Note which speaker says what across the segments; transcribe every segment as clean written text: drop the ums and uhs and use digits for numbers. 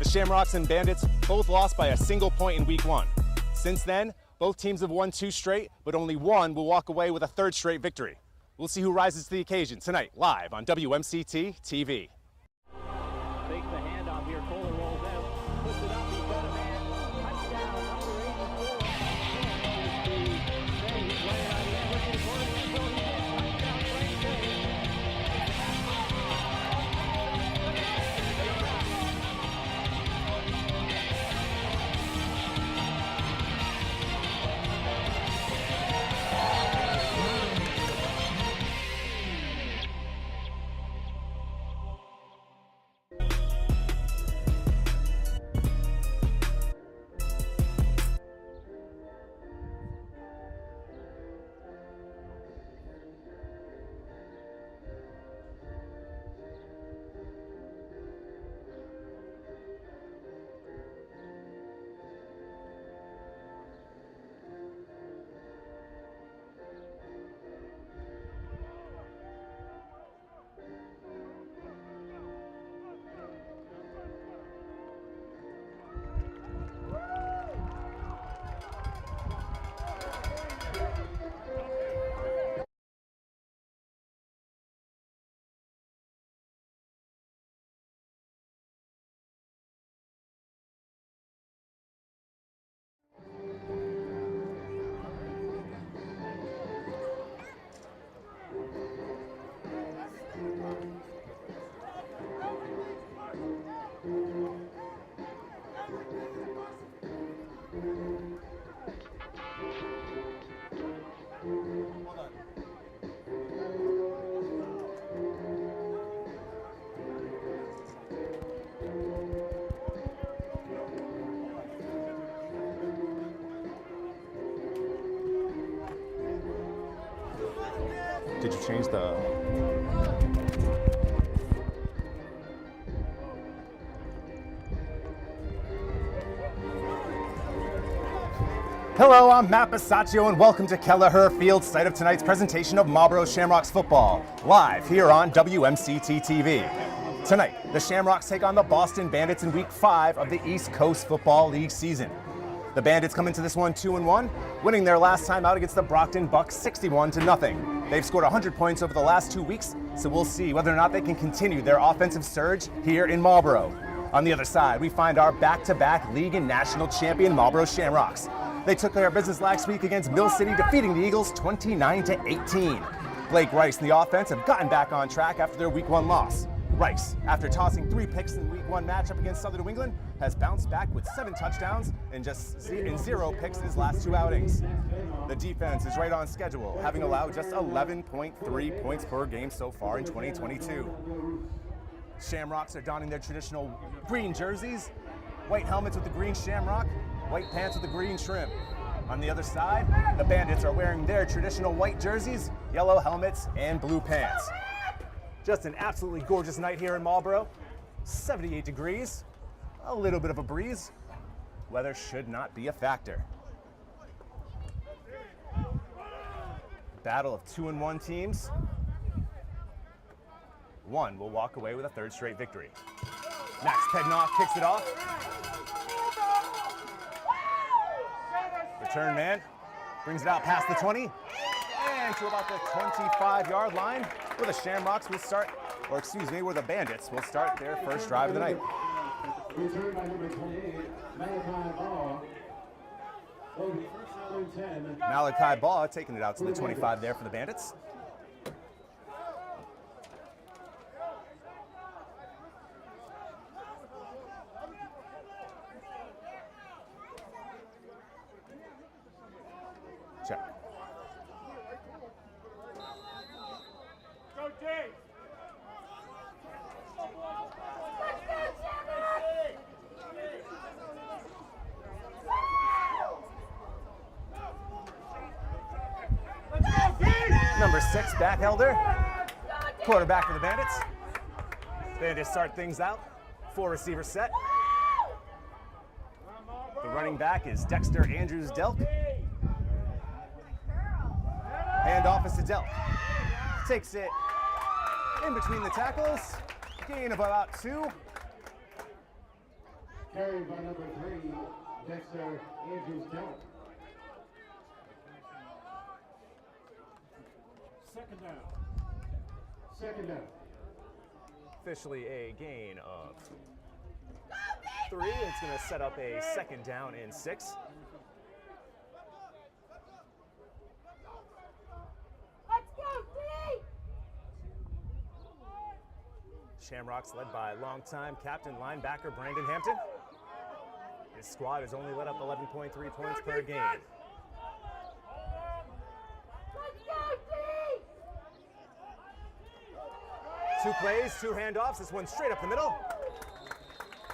Speaker 1: Shamrocks and Bandits both lost by a single point in week 1. Since then, both teams have won 2 straight, but only one will walk away with a 3rd straight victory. We'll see who rises to the occasion tonight, live on WMCT-TV.
Speaker 2: Fakes the handoff here. Kelleher rolls out, puts it up. He's got a man. Touchdown, number 84. He's laying on the end, looking for the end zone. Touchdown, great save.
Speaker 1: Did you change the... Hello, I'm Matt Bisaccio, and welcome to Kelleher Field, site of tonight's presentation of Marlborough Shamrocks football, live here on WMCT-TV. Tonight, the Shamrocks take on the Boston Bandits in Week 5 of the East Coast Football League season. The Bandits come into this one 2-1, winning their last time out against the Brockton Bucks 61-0. They've scored 100 points over the last 2 weeks, so we'll see whether or not they can continue their offensive surge here in Marlborough. On the other side, we find our back-to-back league and national champion Marlborough Shamrocks. They took care of business last week against Mill City, defeating the Eagles 29-18. Blake Rice and the offense have gotten back on track after their Week 1 loss. Rice, after tossing 3 picks in the Week 1 matchup against Southern New England, has bounced back with 7 touchdowns and just 0 picks in his last 2 outings. The defense is right on schedule, having allowed just 11.3 points per game so far in 2022. Shamrocks are donning their traditional green jerseys, white helmets with the green shamrock, white pants with the green trim. On the other side, the Bandits are wearing their traditional white jerseys, yellow helmets, and blue pants. Just an absolutely gorgeous night here in Marlborough. 78 degrees, a little bit of a breeze. Weather should not be a factor. Battle of 2-1 teams. One will walk away with a 3rd straight victory. Max Pednoff kicks it off. Return man brings it out past the 20 and to about the 25-yard line, where the Shamrocks will start, or excuse me, where the Bandits will start their first drive of the night.
Speaker 3: Returned by number 28, Malachi Ball.
Speaker 1: Malachi Ball taking it out to the 25 there for the Bandits. Check.
Speaker 4: Go James!
Speaker 1: Number 6, Bathelder, quarterback for the Bandits. Bandits start things out, 4-receiver set. The running back is Dexter Andrews-Delk. Handoff is to Delk. Takes it in between the tackles, gain of about 2.
Speaker 3: carried by number 3, Dexter Andrews-Delk.
Speaker 4: Second down.
Speaker 3: Second down.
Speaker 1: Officially a gain of 3. It's going to set up a second down and 6.
Speaker 5: Let's go, D!
Speaker 1: Shamrocks led by longtime captain linebacker Brandon Hampton. His squad has only let up 11.3 points per game.
Speaker 5: Let's go, D!
Speaker 1: 2 plays, 2 handoffs. This one straight up the middle.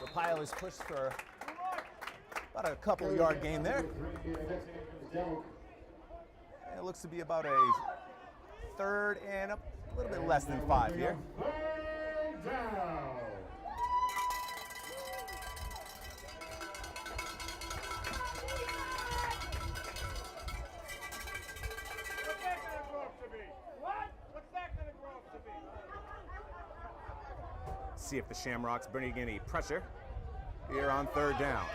Speaker 1: The pile is pushed for about a couple yard gain there. And it looks to be about a 3rd and a little bit less than 5 here.
Speaker 3: Third down.
Speaker 4: What's that going to grow up to be? What? What's that going to grow up to be?
Speaker 1: See if the Shamrocks bring any pressure here on 3rd down.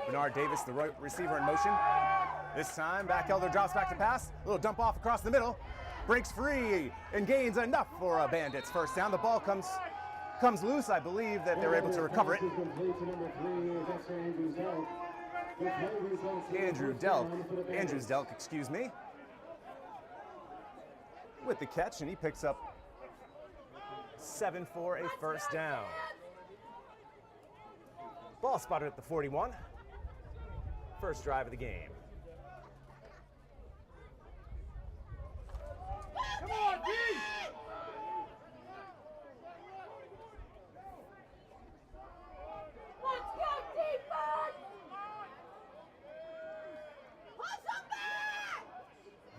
Speaker 1: Bernard Davis, the right receiver in motion. This time, Kelleher drops back to pass. A little dump off across the middle. Breaks free and gains enough for a Bandits first down. The ball comes loose. I believe that they're able to recover it. Andrews Delk, excuse me, with the catch, and he picks up 7 for a first down. Ball spotted at the 41. First drive of the game.
Speaker 4: Come on, D!
Speaker 5: Let's go, defense! Push them back!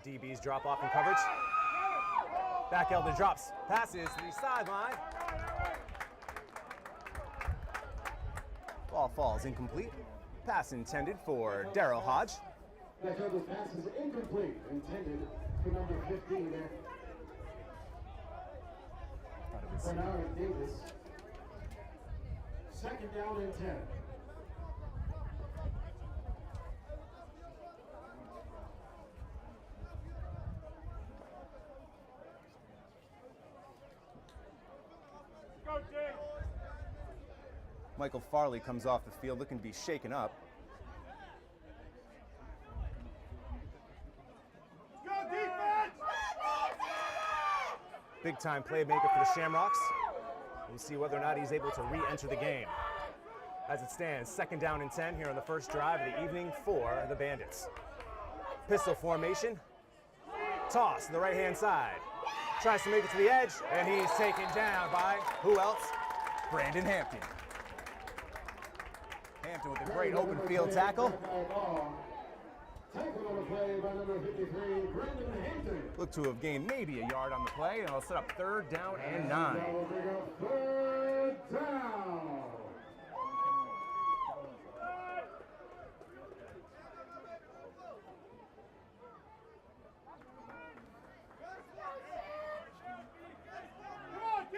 Speaker 1: DBs drop off in coverage. Kelleher drops, passes to the sideline. Ball falls incomplete. Pass intended for Darryl Hodge.
Speaker 3: That pass is incomplete, intended for number 15. Bernard Davis. Second down and 10.
Speaker 4: Go, D!
Speaker 1: Michael Farley comes off the field looking to be shaken up.
Speaker 4: Go, defense!
Speaker 1: Big time playmaker for the Shamrocks. We'll see whether or not he's able to re-enter the game. As it stands, second down and 10 here on the first drive of the evening for the Bandits. Pistol formation. Toss to the right-hand side. Tries to make it to the edge, and he's taken down by who else? Brandon Hampton. Hampton with a great open field tackle.
Speaker 3: Tackle on the play by number 53, Brandon Hampton.
Speaker 1: Look to have gained maybe a yard on the play, and it'll set up 3rd down and 9.
Speaker 3: Now we'll bring up 3rd down.
Speaker 4: Come on, D!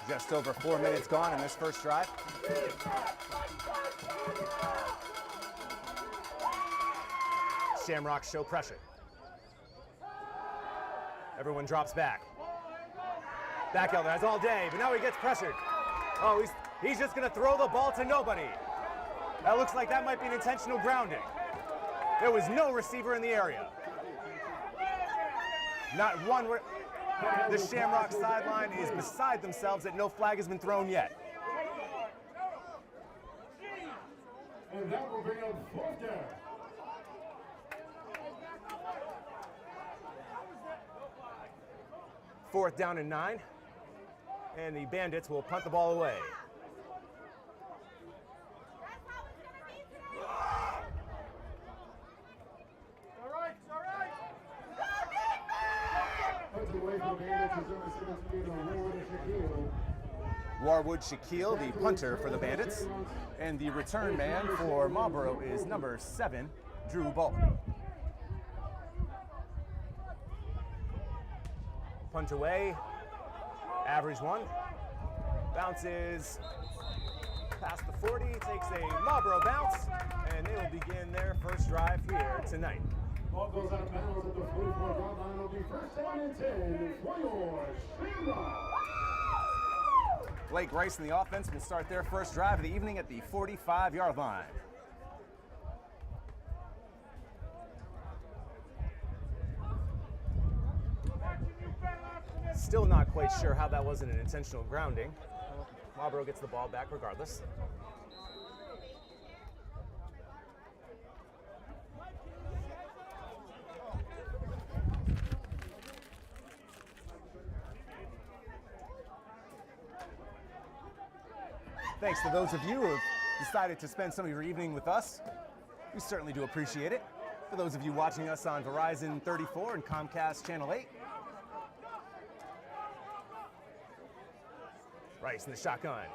Speaker 1: Just over 4 minutes gone in this first drive. Shamrocks show pressure. Everyone drops back. Kelleher has all day, but now he gets pressured. Oh, he's just gonna throw the ball to nobody. That looks like that might be an intentional grounding. There was no receiver in the area. Not one. The Shamrock sideline is beside themselves that no flag has been thrown yet.
Speaker 3: And that will bring up 4th down.
Speaker 1: Fourth down and 9. And the Bandits will punt the ball away.
Speaker 3: Puts away from the Bandits
Speaker 1: Warwood Shaquille, the punter for the Bandits. And the return man for Marlborough is number 7, Drew Bulk. Punt away, average one. Bounces past the 40, takes a Marlborough bounce, and they will begin their first drive here tonight.
Speaker 3: Ball goes out of bounds at the 44-yard line. It'll be first down and 10 for your Shamrocks.
Speaker 1: Blake Rice and the offense will start their first drive of the evening at the 45-yard line. Still not quite sure how that wasn't an intentional grounding. Marlborough gets the ball back regardless. Thanks to those of you who have decided to spend some of your evening with us. We certainly do appreciate it. For those of you watching us on Verizon 34 and Comcast Channel 8. Rice in the shotgun.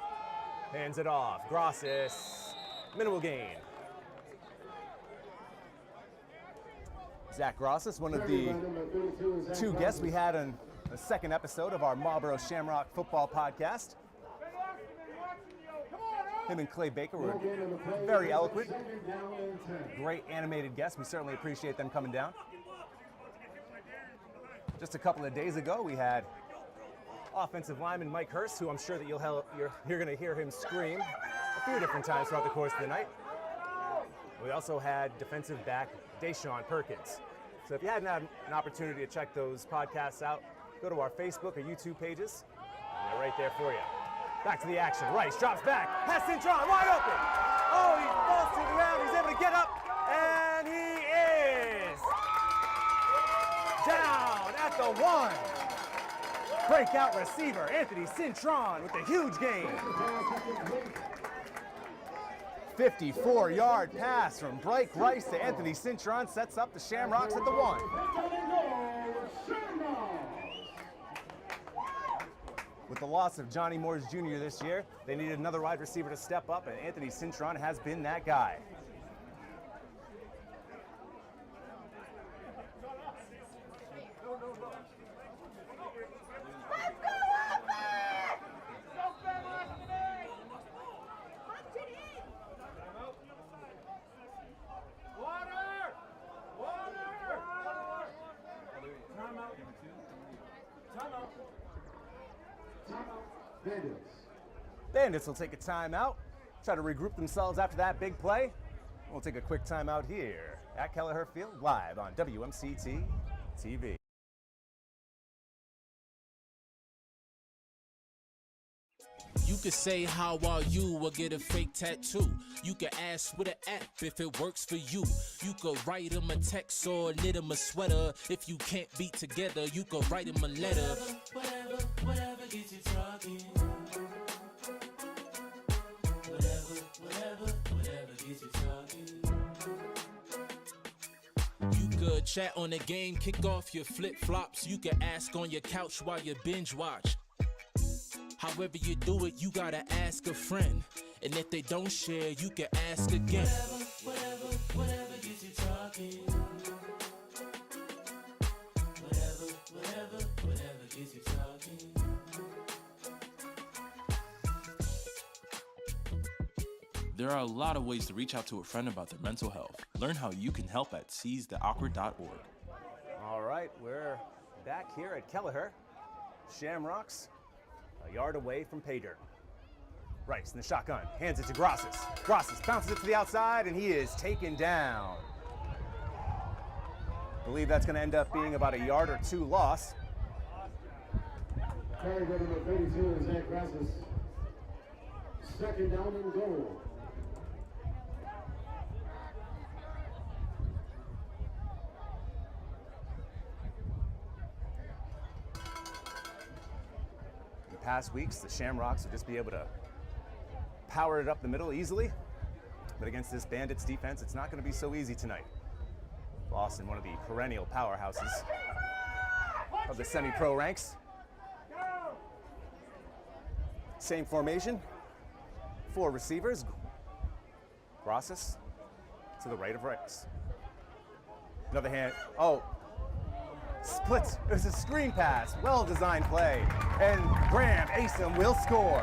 Speaker 1: Hands it off. Grossis. Minimal gain. Zach Grossis, one of the 2 guests we had on the second episode of our Marlborough Shamrock football podcast. Him and Clay Baker were very eloquent, great animated guests. We certainly appreciate them coming down. Just a couple of days ago, we had offensive lineman Mike Hurst, who I'm sure that you're going to hear him scream a few different times throughout the course of the night. We also had defensive back Deshaun Perkins. So if you hadn't had an opportunity to check those podcasts out, go to our Facebook or YouTube pages. They're right there for you. Back to the action. Rice drops back. Has Cintron wide open. Oh, he falls to the ground. He's able to get up, and he is down at the 1. Breakout receiver Anthony Cintron with a huge gain. 54-yard pass from Blake Rice to Anthony Cintron sets up the Shamrocks at the 1. With the loss of Johnny Moores Jr. this year, they needed another wide receiver to step up, and Anthony Cintron has been that guy. Bandits will take a timeout, try to regroup themselves after that big play. We'll take a quick timeout here at Kelleher Field, live on WMCT-TV.
Speaker 6: You could say how are you or get a fake tattoo. You could ask with an app if it works for you. You could write them a text or knit them a sweater. If you can't be together, you could write them a letter. Whatever gets you talking. Whatever gets you talking. You could chat on the game, kick off your flip-flops. You could ask on your couch while you binge watch. However you do it, you gotta ask a friend. And if they don't share, you can ask again. Whatever gets you talking. Whatever gets you talking.
Speaker 7: There are a lot of ways to reach out to a friend about their mental health. Learn how you can help at seizetheawkward.org.
Speaker 1: All right, we're back here at Kelleher. Shamrocks, a yard away from pay dirt. Rice in the shotgun, hands it to Grossis. Grossis bounces it to the outside, and he is taken down. I believe that's going to end up being about a yard or 2 loss.
Speaker 3: Carry number 32 is Zach Grossis. Second down and goal.
Speaker 1: Past weeks, the Shamrocks will just be able to power it up the middle easily. But against this Bandits defense, it's not going to be so easy tonight. Boston, one of the perennial powerhouses of the semi-pro ranks. Same formation. 4 receivers. Grosses to the right of Rice. Another hand. Oh, splits. It was a screen pass. Well-designed play. And Graham Asom will score.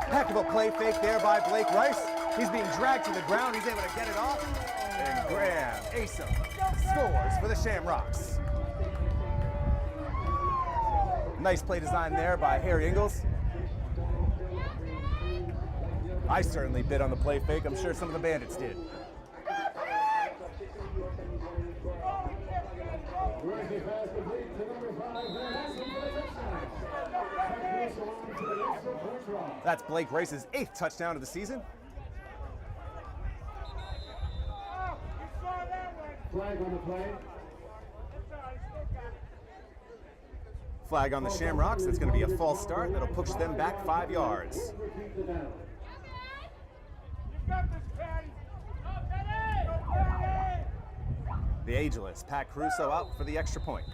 Speaker 1: Heck of a play fake there by Blake Rice. He's being dragged to the ground. He's able to get it off. And Graham Asom scores for the Shamrocks. Nice play design there by Harry Ingles. I certainly bid on the play fake. I'm sure some of the Bandits did. That's Blake Rice's 8th touchdown of the season.
Speaker 3: Flag on the play.
Speaker 1: Flag on the Shamrocks. That's going to be a false start. That'll push them back 5 yards. The ageless Pat Caruso out for the extra point.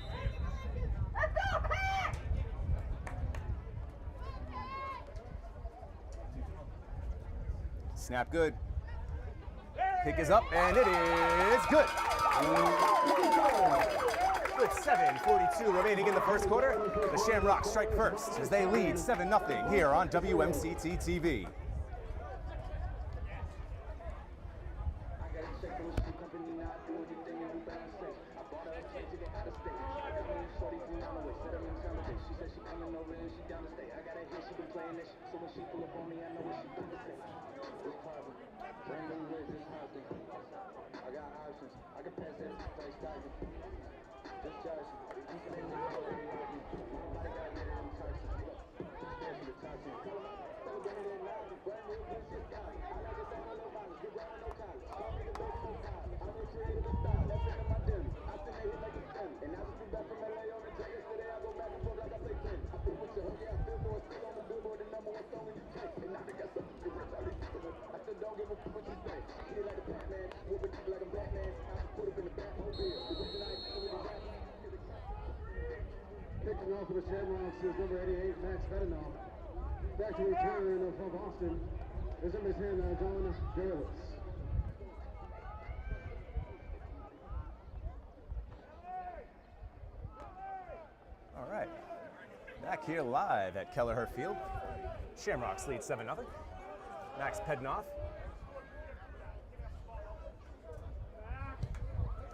Speaker 1: Snap good. Kick is up, and it is good. With 7:42 remaining in the first quarter, the Shamrocks strike first as they lead 7-0 here on WMCT-TV.
Speaker 3: Kicking off for the Shamrocks is number 88, Max Fettenall. Back to return from Boston is number 10, John Garrett.
Speaker 1: All right, back here live at Kelleher Field. Shamrocks lead 7-0. Max Pednoff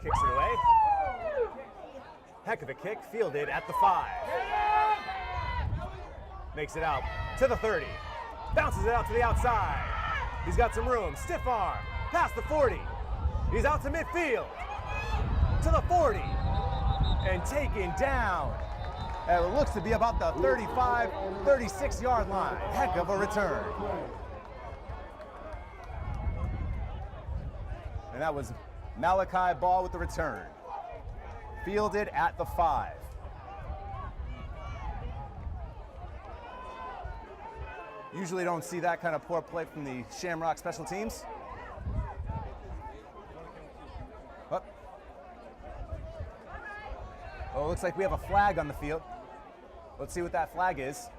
Speaker 1: kicks it away. Heck of a kick, fielded at the 5. Makes it out to the 30. Bounces it out to the outside. He's got some room, stiff arm, past the 40. He's out to midfield, to the 40, and taken down. It looks to be about the 35, 36-yard line. Heck of a return. And that was Malachi Ball with the return. Fielded at the 5. Usually don't see that kind of poor play from the Shamrock special teams. Oh, it looks like we have a flag on the field. Let's see what that flag is.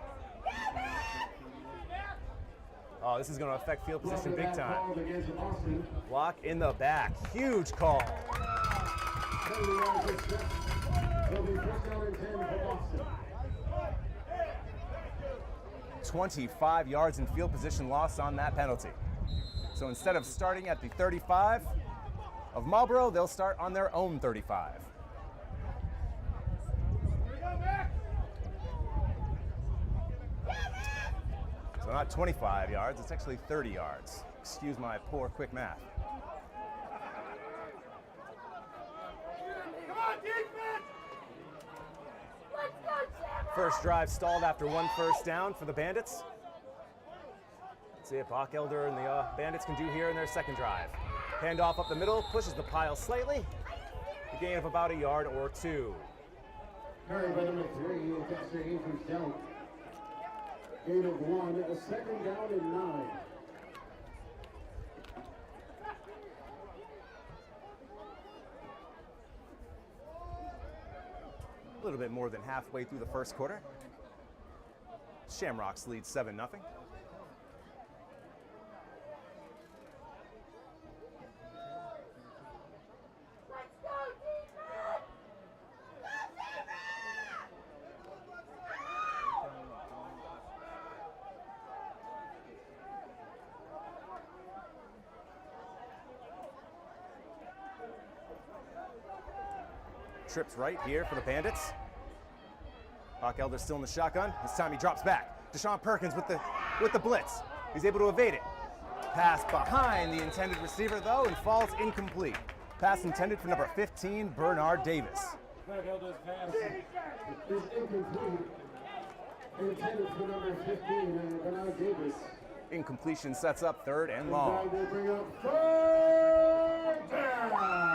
Speaker 1: Oh, this is going to affect field position big time. Block in the back. Huge call. 25 yards in field position loss on that penalty. So instead of starting at the 35 of Marlborough, they'll start on their own 35. So not 25 yards, it's actually 30 yards. Excuse my poor quick math.
Speaker 4: Come on, defense!
Speaker 5: Let's go, Shamrocks!
Speaker 1: First drive stalled after 1 first down for the Bandits. Let's see what Bach Elder and the Bandits can do here in their second drive. Handoff up the middle, pushes the pile slightly. A gain of about a yard or 2.
Speaker 3: Carried by number 3, Dexter Avery Stout. Gain of 1, a second down and 9.
Speaker 1: A little bit more than halfway through the first quarter. Shamrocks lead 7-0.
Speaker 5: Let's go, defense! Go, defense!
Speaker 1: Trips right here for the Bandits. Kelleher still in the shotgun. This time he drops back. Deshaun Perkins with the blitz. He's able to evade it. Pass behind the intended receiver though and falls incomplete. Pass intended for number 15, Bernard Davis.
Speaker 3: Kelleher's pass is incomplete. Intended for number 15, Bernard Davis.
Speaker 1: Incompletion sets up 3rd and long.
Speaker 3: They bring up 3rd down.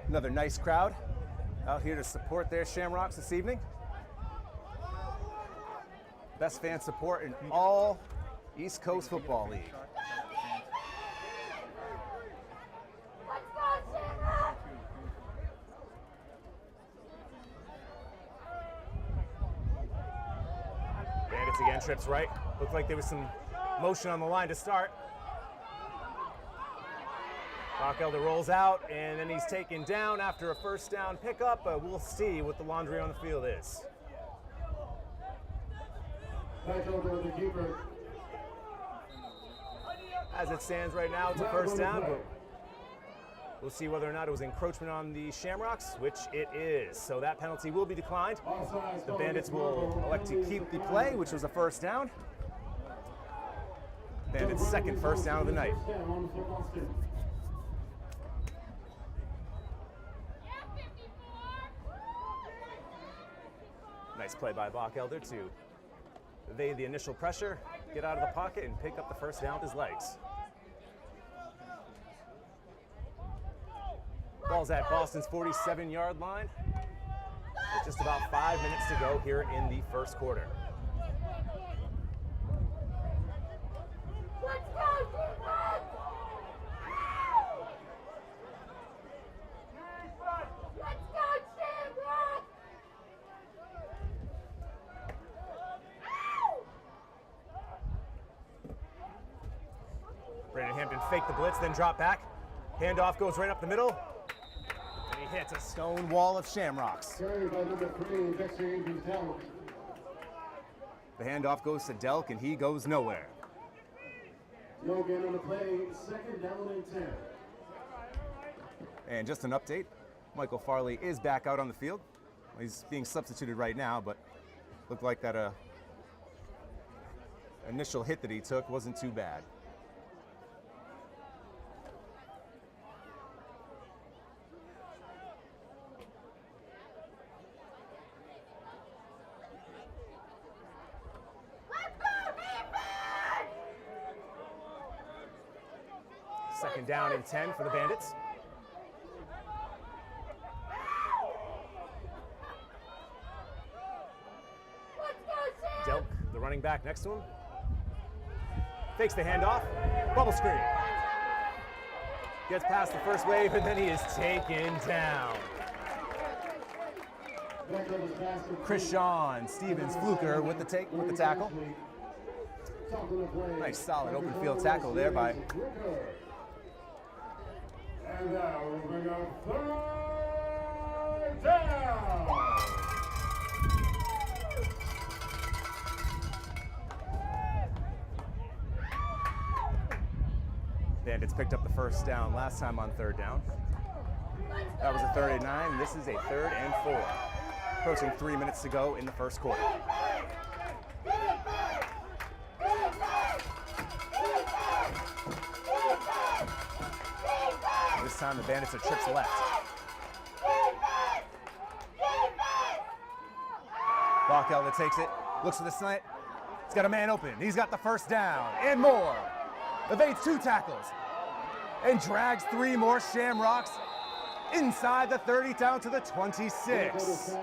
Speaker 1: Another nice crowd out here to support their Shamrocks this evening. Best fan support in all East Coast Football League.
Speaker 5: Let's go, Shamrock!
Speaker 1: Bandits again, trips right. Looked like there was some motion on the line to start. Kelleher rolls out, and then he's taken down after a 1st down pickup. We'll see what the laundry on the field is.
Speaker 3: Back over to the keeper.
Speaker 1: As it stands right now, it's a 1st down, but we'll see whether or not it was encroachment on the Shamrocks, which it is. So that penalty will be declined. The Bandits will elect to keep the play, which was a 1st down. Bandits' 2nd 1st down of the night. Nice play by Kelleher to evade the initial pressure, get out of the pocket, and pick up the 1st down with his legs. Ball's at Boston's 47-yard line. With just about 5 minutes to go here in the 1st quarter.
Speaker 5: Let's go, defense! Let's go, Shamrock!
Speaker 1: Brandon Hampton faked the blitz, then dropped back. Handoff goes right up the middle. And he hits a stone wall of Shamrocks.
Speaker 3: Carried by number 3, Dexter Andrews Delk.
Speaker 1: The handoff goes to Delk, and he goes nowhere.
Speaker 3: No gain on the play, 2nd down and 10.
Speaker 1: And just an update, Michael Farley is back out on the field. He's being substituted right now, but looked like that initial hit that he took wasn't too bad. Second down and 10 for the Bandits. Delk, the running back next to him. Fakes the handoff. Bubble screen. Gets past the first wave, and then he is taken down. Krishan Stevens Fluker with the tackle. Nice solid open field tackle there by
Speaker 3: And now we'll bring up 3rd down.
Speaker 1: Bandits picked up the 1st down last time on 3rd down. That was a 3rd and 9. This is a 3rd and 4. Approaching 3 minutes to go in the 1st quarter. This time the Bandits are trips left. Kelleher takes it, looks for the slant. He's got a man open. He's got the 1st down and more. Evades 2 tackles and drags 3 more Shamrocks inside the 30 down to the 26.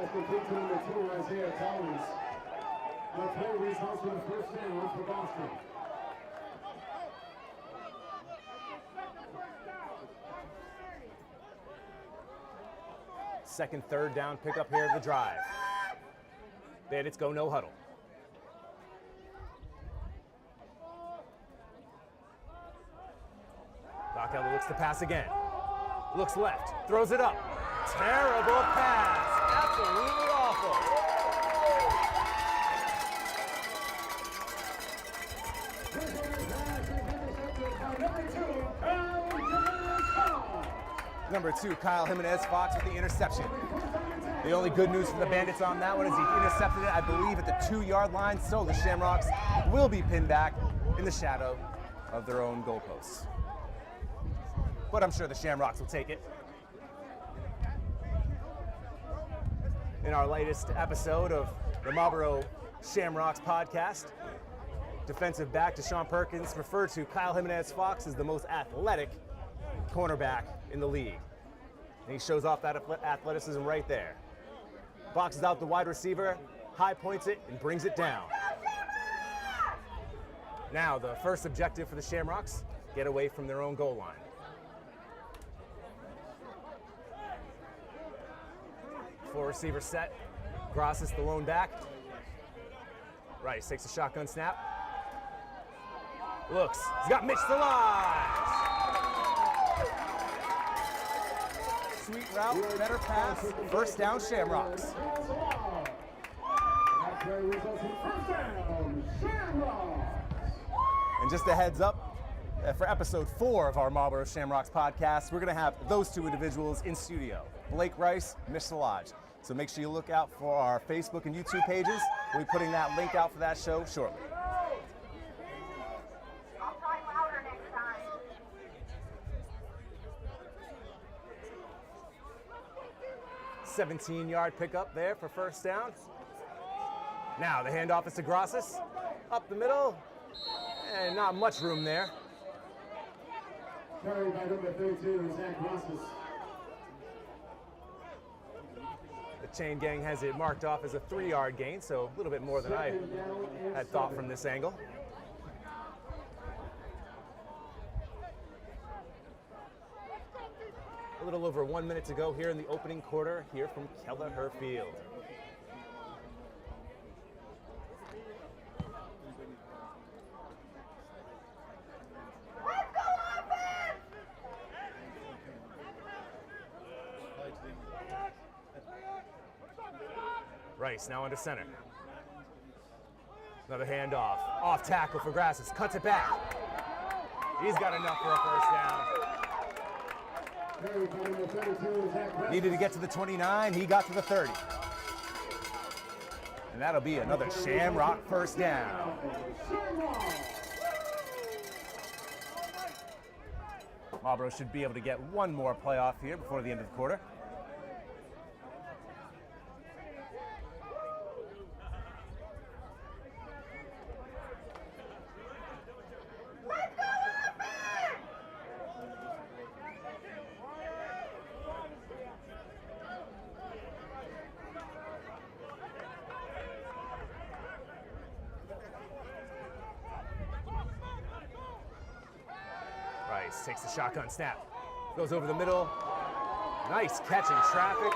Speaker 1: Second, third down pickup here of the drive. Bandits go no huddle. Kelleher looks to pass again. Looks left, throws it up. Terrible pass, absolutely awful. Number 2, Kyle Jimenez-Fox with the interception. The only good news for the Bandits on that one is he intercepted it, I believe, at the 2-yard line, so the Shamrocks will be pinned back in the shadow of their own goalposts. But I'm sure the Shamrocks will take it. In our latest episode of the Marlborough Shamrocks podcast, defensive back Deshaun Perkins referred to Kyle Jimenez-Fox as the most athletic cornerback in the league. And he shows off that athleticism right there. Boxes out the wide receiver, high points it, and brings it down. Now the first objective for the Shamrocks, get away from their own goal line. Four receiver set, Grosses the lone back. Rice takes a shotgun snap. Looks, he's got Mitch the line. Sweet route, better pass, first down Shamrocks. And just a heads up, for episode 4 of our Marlborough Shamrocks podcast, we're gonna have those two individuals in studio, Blake Rice, Mitch Salage. So make sure you look out for our Facebook and YouTube pages. We'll be putting that link out for that show shortly.
Speaker 5: I'll try louder next time.
Speaker 1: 17-yard pickup there for first down. Now the handoff is to Grosses. Up the middle, and not much room there.
Speaker 3: Carried by number 32, Zach Grosses.
Speaker 1: The chain gang has it marked off as a 3-yard gain, so a little bit more than I had thought from this angle. A little over 1 minute to go here in the opening quarter here from Kelleher Field.
Speaker 5: Let's go offense!
Speaker 1: Rice now under center. Another handoff. Off tackle for Grasses. Cuts it back. He's got enough for a first down.
Speaker 3: Carried by number 32, Zach Grosses.
Speaker 1: Needed to get to the 29. He got to the 30. And that'll be another Shamrock first down. Marlborough should be able to get one more playoff here before the end of the quarter. Rice takes the shotgun snap. Goes over the middle. Nice catch in traffic.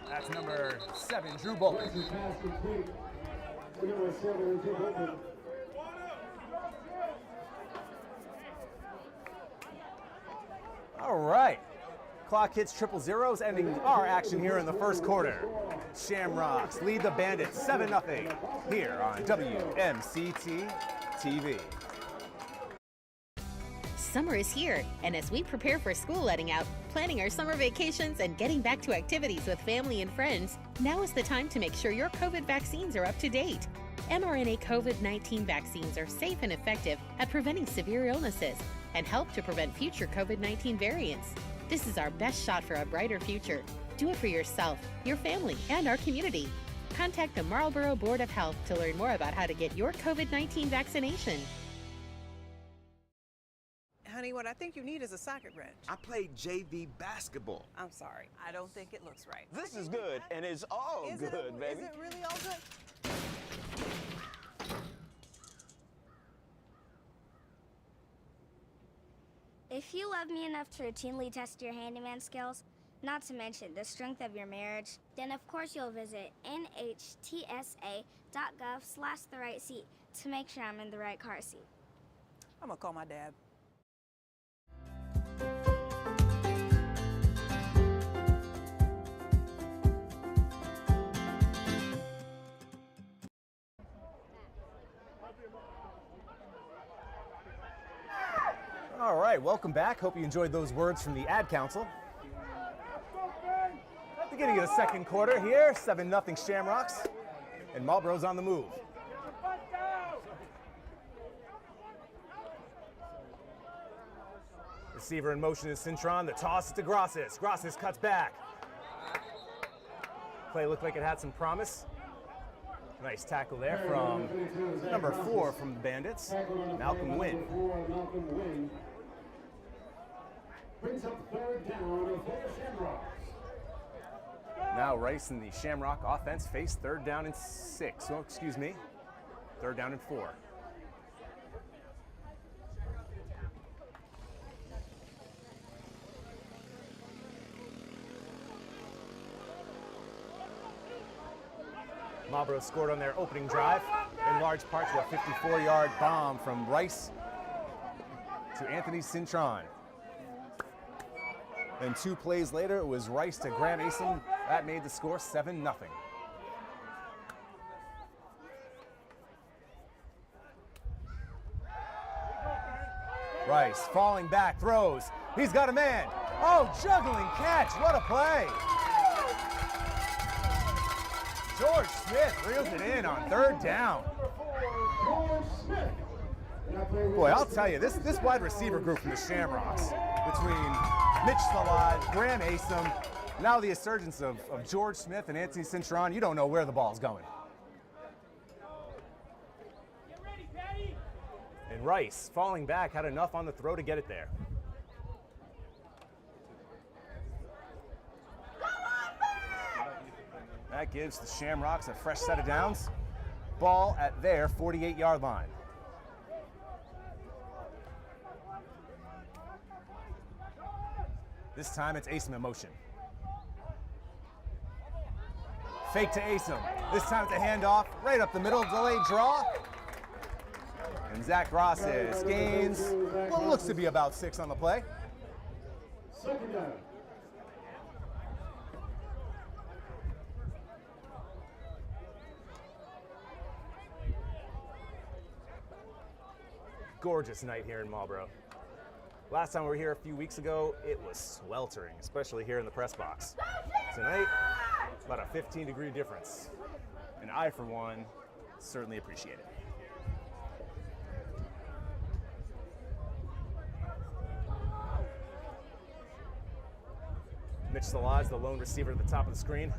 Speaker 1: That's number 7, Drew Bolton.
Speaker 3: Pass complete. Number 7, Drew Bolton.
Speaker 1: All right. Clock hits triple zeros, ending our action here in the first quarter. Shamrocks lead the Bandits 7-0 here on WMCT-TV.
Speaker 8: Summer is here, and as we prepare for school letting out, planning our summer vacations, and getting back to activities with family and friends, now is the time to make sure your COVID vaccines are up to date. mRNA COVID-19 vaccines are safe and effective at preventing severe illnesses and help to prevent future COVID-19 variants. This is our best shot for a brighter future. Do it for yourself, your family, and our community. Contact the Marlborough Board of Health to learn more about how to get your COVID-19 vaccination.
Speaker 9: Honey, what I think you need is a socket wrench.
Speaker 10: I played JV basketball.
Speaker 9: I'm sorry. I don't think it looks right.
Speaker 10: This is good, and it's all
Speaker 9: Is
Speaker 10: good,
Speaker 9: it,
Speaker 10: baby.
Speaker 9: Is it really all good?
Speaker 11: If you love me enough to routinely test your handyman skills,
Speaker 5: not to mention the strength of your marriage, then of course you'll visit nhtsa.gov/the-right-seat to make sure I'm in the right car seat.
Speaker 9: I'm gonna call my dad.
Speaker 1: All right, welcome back. Hope you enjoyed those words from the ad council. Beginning of the second quarter here, 7-0 Shamrocks, and Marlborough's on the move. Receiver in motion is Cintron. The toss is to Grosses. Grosses cuts back. Play looked like it had some promise. Nice tackle there from number 4 from the Bandits, Malcolm Wynn.
Speaker 3: Brings up third down for the Shamrocks.
Speaker 1: Now Rice and the Shamrock offense face third down and 6. Oh, excuse me, third down and 4. Marlborough scored on their opening drive, in large part to a 54-yard bomb from Rice to Anthony Cintron. And 2 plays later, it was Rice to Graham Asom. That made the score 7-0. Rice falling back, throws. He's got a man. Oh, juggling catch. What a play. George Smith reels it in on third down. Boy, I'll tell you, this wide receiver group from the Shamrocks, between Mitch Salad, Graham Asom, now the resurgence of George Smith and Anthony Cintron, you don't know where the ball's going. And Rice, falling back, had enough on the throw to get it there. That gives the Shamrocks a fresh set of downs. Ball at their 48-yard line. This time it's Asom in motion. Fake to Asom. This time it's a handoff right up the middle, delayed draw. And Zach Grosses gains what looks to be about 6 on the play.
Speaker 3: Second down.
Speaker 1: Gorgeous night here in Marlborough. Last time we were here a few weeks ago, it was sweltering, especially here in the press box. Tonight, about a 15-degree difference. And I, for one, certainly appreciate it. Mitch Salaz, the lone receiver at the top of the screen.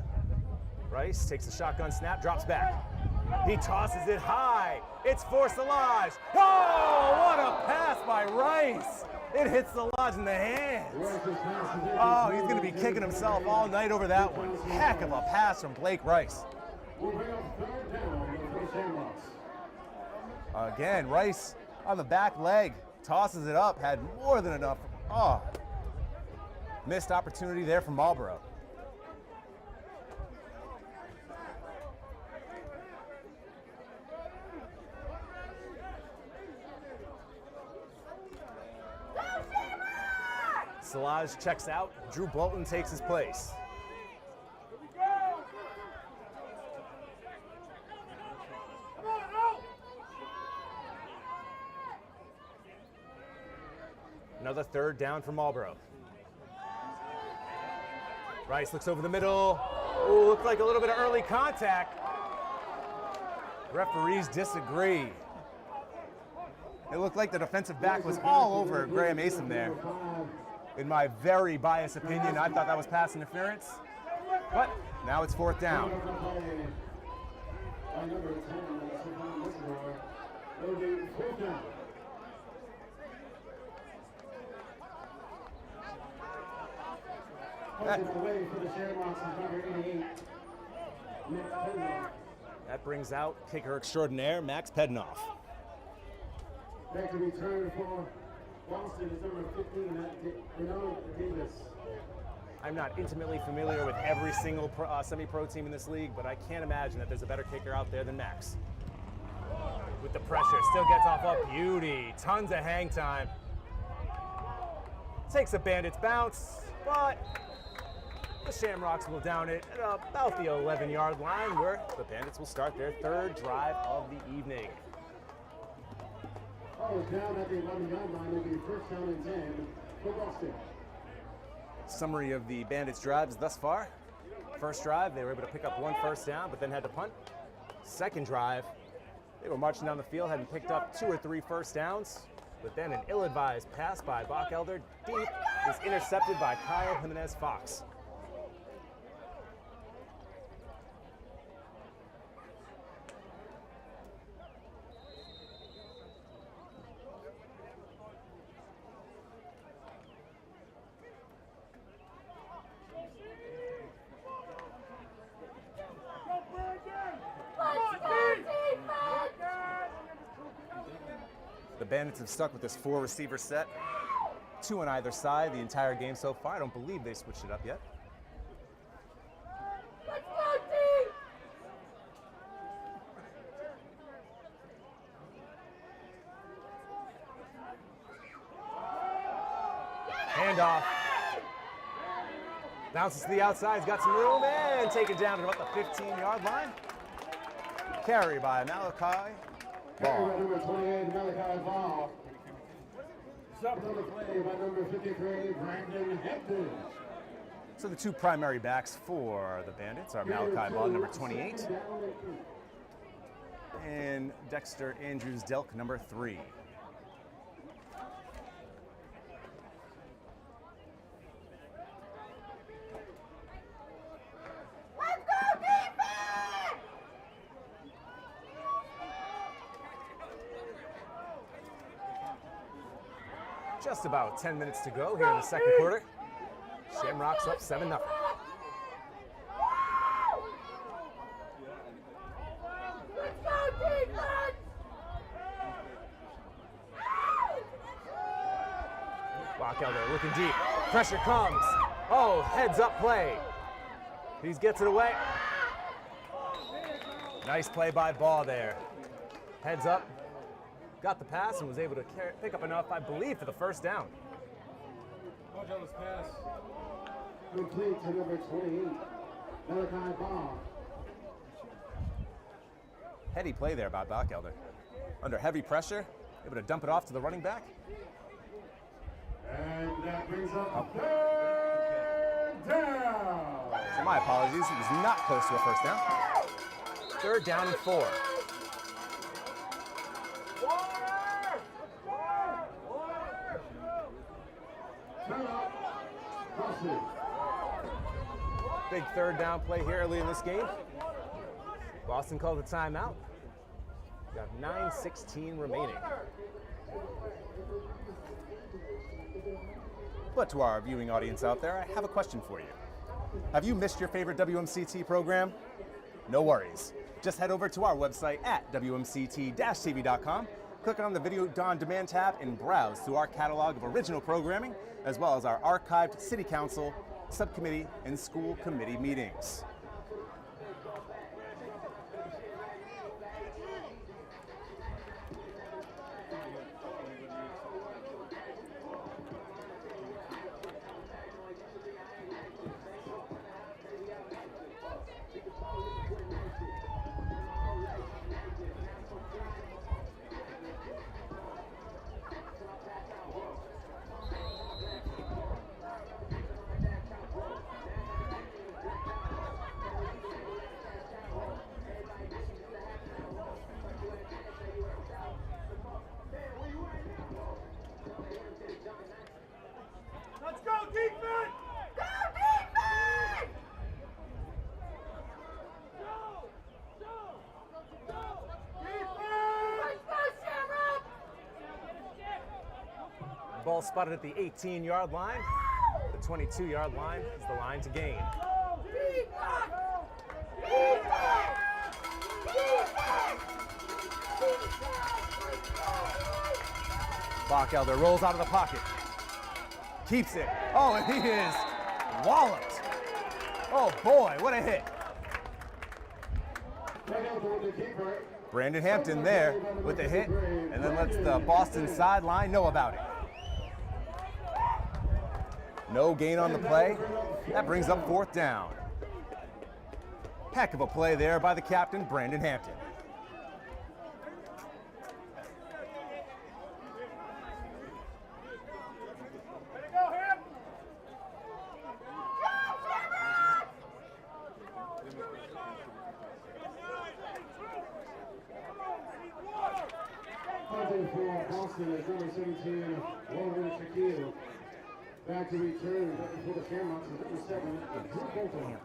Speaker 1: Rice takes a shotgun snap, drops back. He tosses it high. It's for Salaj. Oh, what a pass by Rice. It hits Salaj in the hands. Oh, he's going to be kicking himself all night over that one. Heck of a pass from Blake Rice. Again, Rice on the back leg, tosses it up, had more than enough. Oh, missed opportunity there from Marlborough. Salaj checks out. Drew Bolton takes his place. Another third down for Marlborough. Rice looks over the middle. Ooh, looked like a little bit of early contact. Referees disagree. It looked like the defensive back was all over Graham Asom there. In my very biased opinion, I thought that was pass interference. But now it's fourth down. That brings out kicker extraordinaire Max Pednoff.
Speaker 3: Back to return for Boston is number 15, Davis.
Speaker 1: I'm not intimately familiar with every single semi-pro team in this league, but I can't imagine that there's a better kicker out there than Max. With the pressure, still gets off a beauty. Tons of hang time. Takes a Bandits bounce, but the Shamrocks will down it at about the 11-yard line, where the Bandits will start their third drive of the evening.
Speaker 3: Down at the 11-yard line will be first down and 10 for Boston.
Speaker 1: Summary of the Bandits' drives thus far. First drive, they were able to pick up 1 first down, but then had to punt. Second drive, they were marching down the field, hadn't picked up 2 or 3 first downs, but then an ill-advised pass by Bockelder deep is intercepted by Kyle Jimenez-Fox. The Bandits have stuck with this 4-receiver set, 2 on either side the entire game so far. I don't believe they switched it up yet. Handoff. Bounces to the outside, he's got some room, and taken down at about the 15-yard line. Carry by Malachi.
Speaker 3: Carry by number 28, Malachi Ball. Stopped on the play by number 53, Brandon Hector.
Speaker 1: So the 2 primary backs for the Bandits are Malachi Ball, number 28, and Dexter Andrews-Delk, number 3. Just about 10 minutes to go here in the second quarter. Shamrocks up 7-0. Bockelder looking deep. Pressure comes. Oh, heads up play. He gets it away. Nice play by Ball there. Heads up. Got the pass and was able to pick up enough, I believe, for the first down.
Speaker 3: Pass. Complete to number 28, Malachi Ball.
Speaker 1: Heady play there by Bockelder. Under heavy pressure, able to dump it off to the running back.
Speaker 3: And that brings up third down.
Speaker 1: So my apologies, it was not close to a first down. 3rd down and 4. Big 3rd down play here early in this game. Boston called a timeout. Got 9:16 remaining. But to our viewing audience out there, I have a question for you. Have you missed your favorite WMCT program? No worries. Just head over to our website at WMCT-TV.com, click on the Video On Demand tab, and browse through our catalog of original programming, as well as our archived City Council, subcommittee, and school committee meetings.
Speaker 4: Let's go, defense! Go, defense! Go! Defense! Let's go, Shamrocks!
Speaker 1: Ball spotted at the 18-yard line. The 22-yard line is the line to gain. Bockelder rolls out of the pocket. Keeps it. Oh, and he is Walloped. Oh boy, what a hit. Brandon Hampton there with the hit, and then lets the Boston sideline know about it. No gain on the play. That brings up 4th down. Heck of a play there by the captain, Brandon Hampton.
Speaker 3: Punting for Boston is number 17, WMCT-TV. Back to return for the Shamrocks is number 7, Drew Bolton.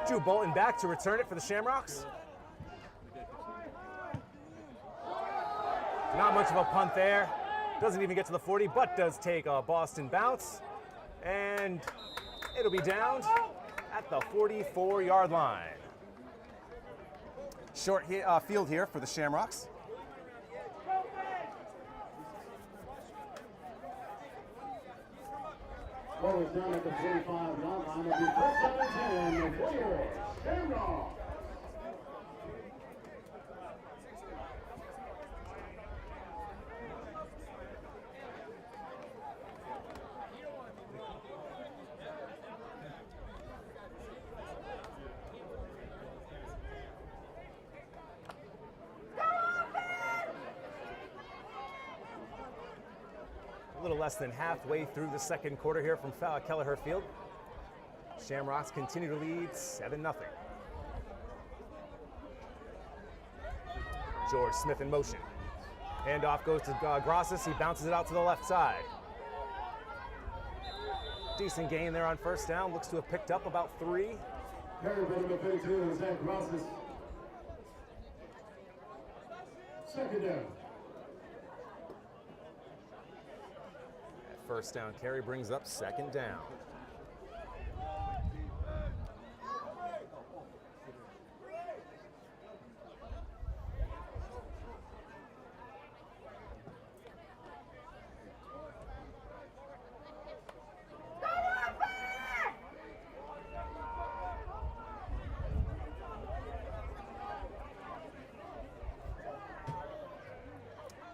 Speaker 1: Drew Bolton back to return it for the Shamrocks. Not much of a punt there. Doesn't even get to the 40, but does take a Boston bounce. And it'll be down at the 44-yard line. Short field here for the Shamrocks.
Speaker 3: Ball is down at the 45-yard line. It'll be 1st down and 10 for Shamrocks.
Speaker 1: A little less than halfway through the second quarter here from Kelleher Field. Shamrocks continue to lead 7-0. George Smith in motion. Handoff goes to Grosses. He bounces it out to the left side. Decent gain there on 1st down. Looks to have picked up about 3.
Speaker 3: Number 32 is Zach Grosses. 2nd down.
Speaker 1: 1st down carry brings up 2nd down.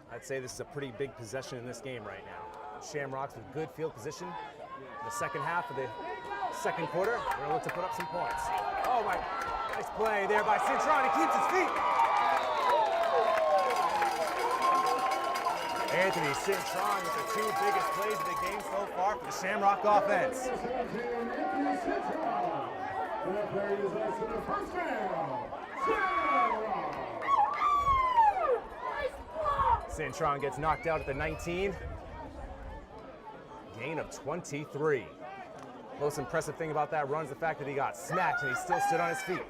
Speaker 1: I'd say this is a pretty big possession in this game right now. Shamrocks with good field position. In the second half of the second quarter, we're going to look to put up some points. Oh my, nice play there by Cintron. He keeps his feet. Anthony Cintron with the 2 biggest plays of the game so far for the Shamrock offense.
Speaker 3: That play is us to the 1st down.
Speaker 1: Cintron gets knocked out at the 19. Gain of 23. Most impressive thing about that run is the fact that he got smacked and he still stood on his feet.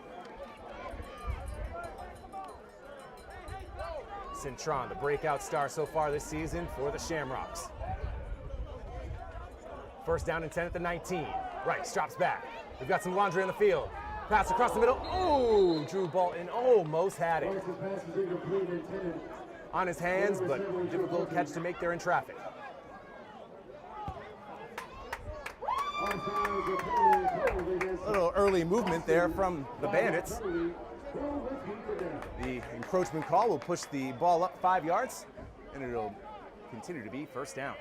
Speaker 1: Cintron, the breakout star so far this season for the Shamrocks. 1st down and 10 at the 19. Rice drops back. We've got some laundry on the field. Pass across the middle. Oh, Drew Bolton almost had it. On his hands, but difficult catch to make there in traffic. A little early movement there from the Bandits. The encroachment call will push the ball up 5 yards, and it'll continue to be 1st down.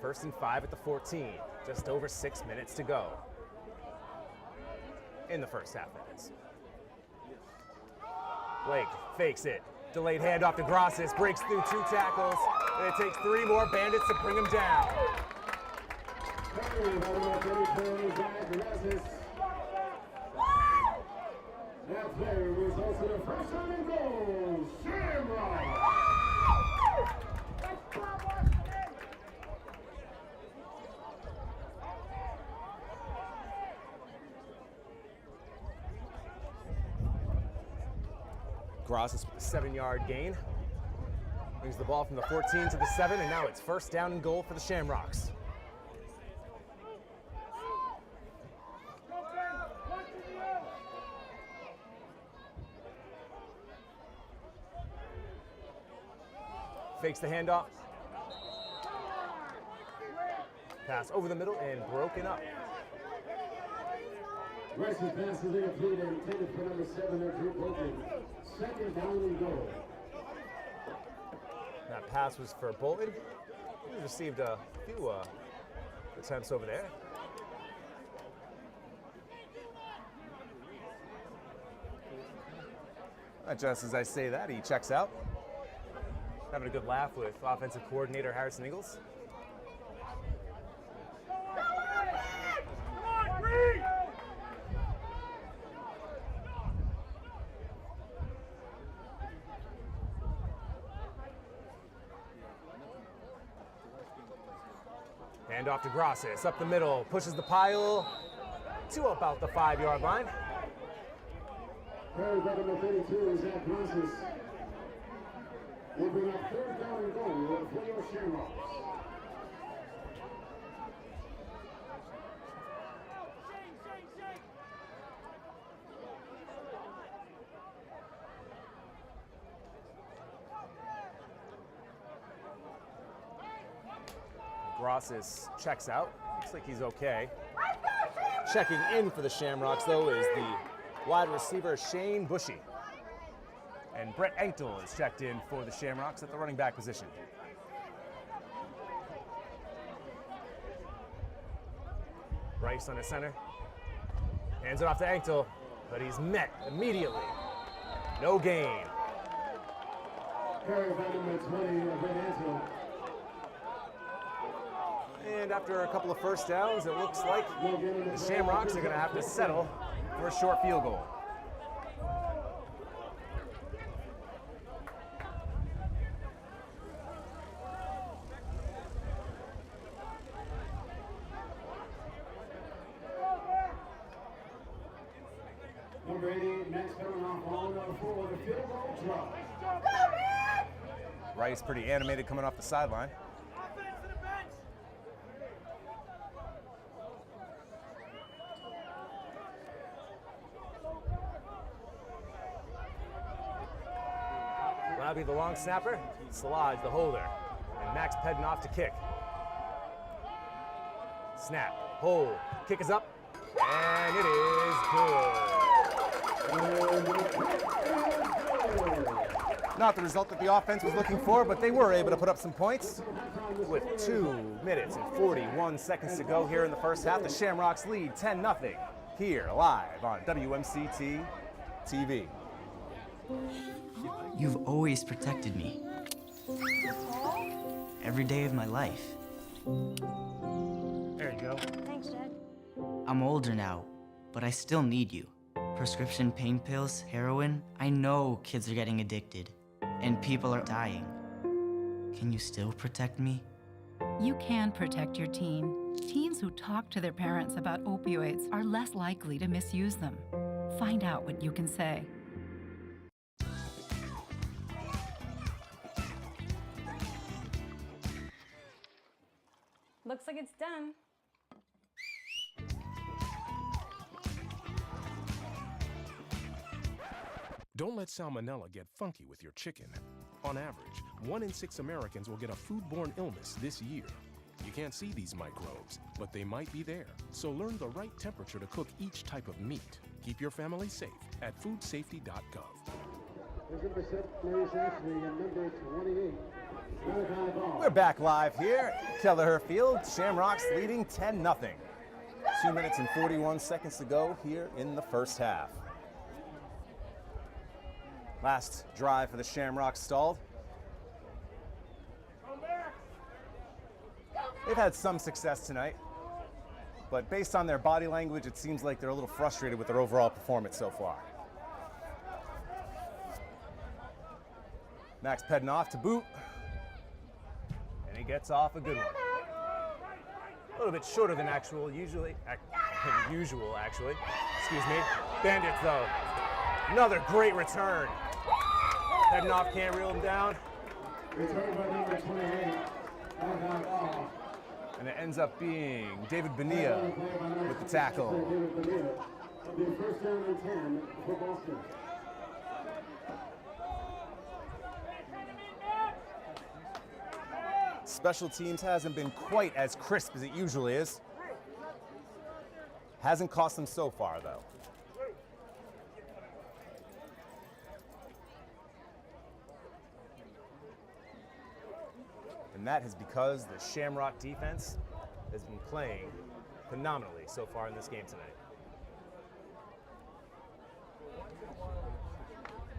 Speaker 1: First and 5 at the 14. Just over 6 minutes to go in the first half minutes. Blake fakes it. Delayed handoff to Grosses, breaks through 2 tackles, and it takes 3 more Bandits to bring him down.
Speaker 3: That play results in a 1st down and goal. Shamrock.
Speaker 1: Grosses with a 7-yard gain. Brings the ball from the 14 to the 7, and now it's first down and goal for the Shamrocks. Fakes the handoff. Pass over the middle and broken up.
Speaker 3: Rice's pass is incomplete and intended for number 7, Drew Bolton. Second down and goal.
Speaker 1: That pass was for Bolton. He received a few attempts over there. Just as I say that, he checks out. Having a good laugh with offensive coordinator Harrison Ingles. Hand off to Grosses, up the middle, pushes the pile to about the 5-yard line.
Speaker 3: Carry by number 32 is Zach Grosses. Will bring up third down and goal for your Shamrocks.
Speaker 1: Grosses checks out. Looks like he's okay. Checking in for the Shamrocks, though, is the wide receiver Shane Bushy. And Brett Enkel is checked in for the Shamrocks at the running back position. Rice on the center. Hands it off to Enkel, but he's met immediately. No gain.
Speaker 3: Carry by number 20, Brett Enkel.
Speaker 1: And after a couple of first downs, it looks like the Shamrocks are going to have to settle for a short field goal.
Speaker 3: Number 88, Max coming off on for the field goal try.
Speaker 1: Rice pretty animated coming off the sideline. That'll be the long snapper, Salaj the holder, and Max heading off to kick. Snap, hold, kick is up, and it is good. Not the result that the offense was looking for, but they were able to put up some points. With 2 minutes and 41 seconds to go here in the first half, the Shamrocks lead 10-0 here live on WMCT-TV.
Speaker 11: You've always protected me. Every day of my life.
Speaker 1: There you go.
Speaker 5: Thanks, Dad.
Speaker 11: I'm older now, but I still need you. Prescription pain pills, heroin, I know kids are getting addicted, and people are dying. Can you still protect me?
Speaker 12: You can protect your teen. Teens who talk to their parents about opioids are less likely to misuse them. Find out what you can say.
Speaker 13: Looks like it's done.
Speaker 14: Don't let salmonella get funky with your chicken. On average, 1 in 6 Americans will get a foodborne illness this year. You can't see these microbes, but they might be there. So learn the right temperature to cook each type of meat. Keep your family safe at foodsafety.gov.
Speaker 3: Number 7, number 28.
Speaker 1: We're back live here at Kelleher Field. Shamrocks leading 10-0. 2 minutes and 41 seconds to go here in the first half. Last drive for the Shamrocks stalled. They've had some success tonight, but based on their body language, it seems like they're a little frustrated with their overall performance so far. Max heading off to boot, and he gets off a good one. A little bit shorter than usual, actually. Excuse me. Bandits, though. Another great return. Heading off, can't reel him down.
Speaker 3: Returned by number 28,
Speaker 1: And it ends up being David Bonilla with the tackle.
Speaker 3: The first down and 10 for Boston.
Speaker 1: Special teams hasn't been quite as crisp as it usually is. Hasn't cost them so far, though. And that is because the Shamrock defense has been playing phenomenally so far in this game tonight.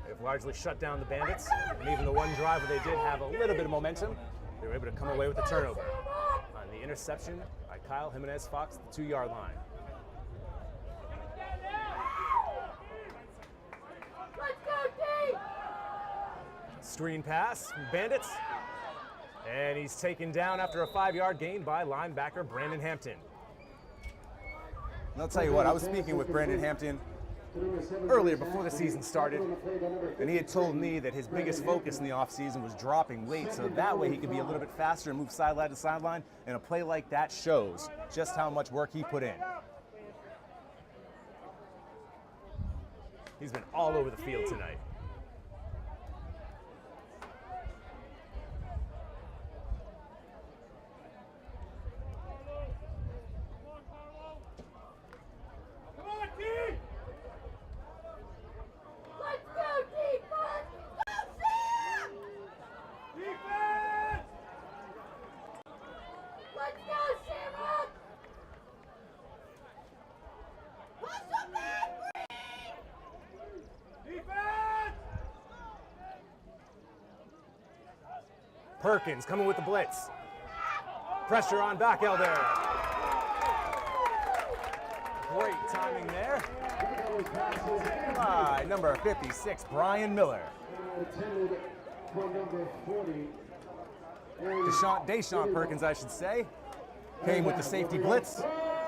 Speaker 1: They've largely shut down the Bandits, and even the one drive where they did have a little bit of momentum, they were able to come away with a turnover on the interception by Kyle Jimenez-Fox at the 2-yard line. Screen pass from Bandits, and he's taken down after a 5-yard gain by linebacker Brandon Hampton. And I'll tell you what, I was speaking with Brandon Hampton earlier before the season started, and he had told me that his biggest focus in the offseason was dropping weight so that way he could be a little bit faster and move sideline to sideline, and a play like that shows just how much work he put in. He's been all over the field tonight. Perkins coming with the blitz. Pressure on Kelleher. Great timing there. By number 56, Brian Miller. Deshaun Perkins, I should say, came with the safety blitz.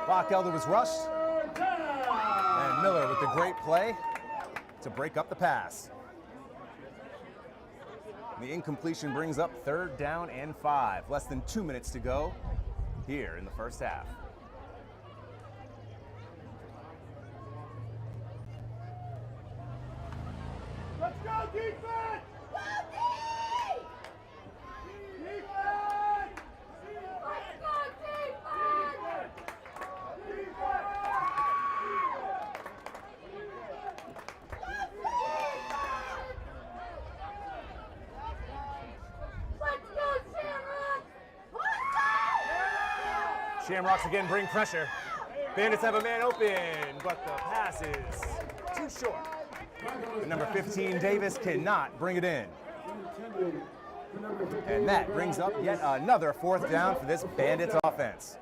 Speaker 1: Kelleher was rushed. And Miller with the great play to break up the pass. The incompletion brings up 3rd down and 5. Less than 2 minutes to go here in the first half.
Speaker 4: Let's go, defense!
Speaker 1: Shamrocks again bring pressure. Bandits have a man open, but the pass is too short. And number 15, Davis, cannot bring it in. And that brings up yet another 4th down for this Bandits offense.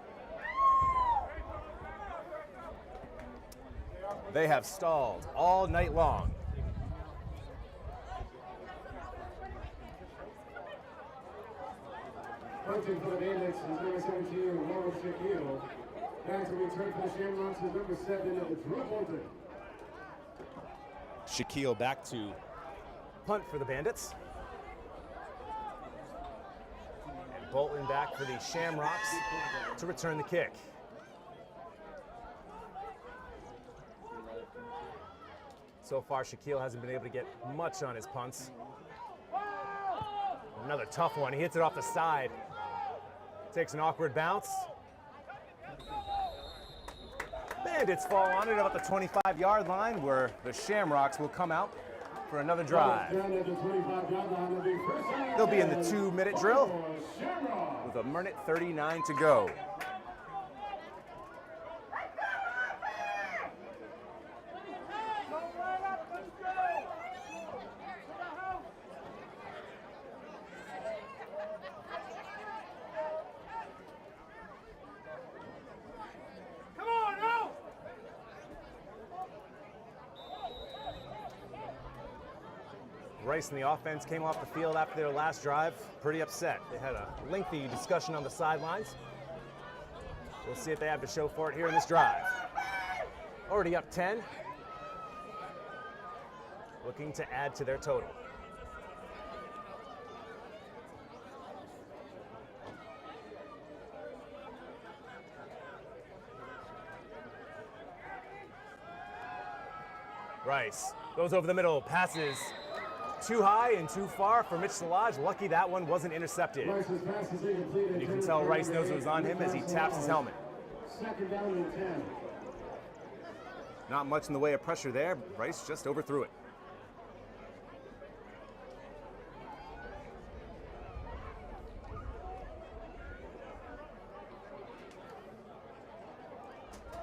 Speaker 1: They have stalled all night long.
Speaker 3: Punting for the Bandits is number 17, Marlborough Shaquille. Back to return for the Shamrocks is number 7, Drew Bolton.
Speaker 1: Shaquille back to punt for the Bandits. And Bolton back for the Shamrocks to return the kick. So far, Shaquille hasn't been able to get much on his punts. Another tough one. He hits it off the side. Takes an awkward bounce. Bandits fall on it about the 25-yard line, where the Shamrocks will come out for another drive. They'll be in the 2-minute drill with 1:39 to go. Rice and the offense came off the field after their last drive, pretty upset. They had a lengthy discussion on the sidelines. We'll see if they have to show for it here in this drive. Already up 10. Looking to add to their total. Rice goes over the middle, passes too high and too far for Mitch Szilagyi. Lucky that one wasn't intercepted. And you can tell Rice knows it was on him as he taps his helmet.
Speaker 3: Second down and 10.
Speaker 1: Not much in the way of pressure there. Rice just overthrew it.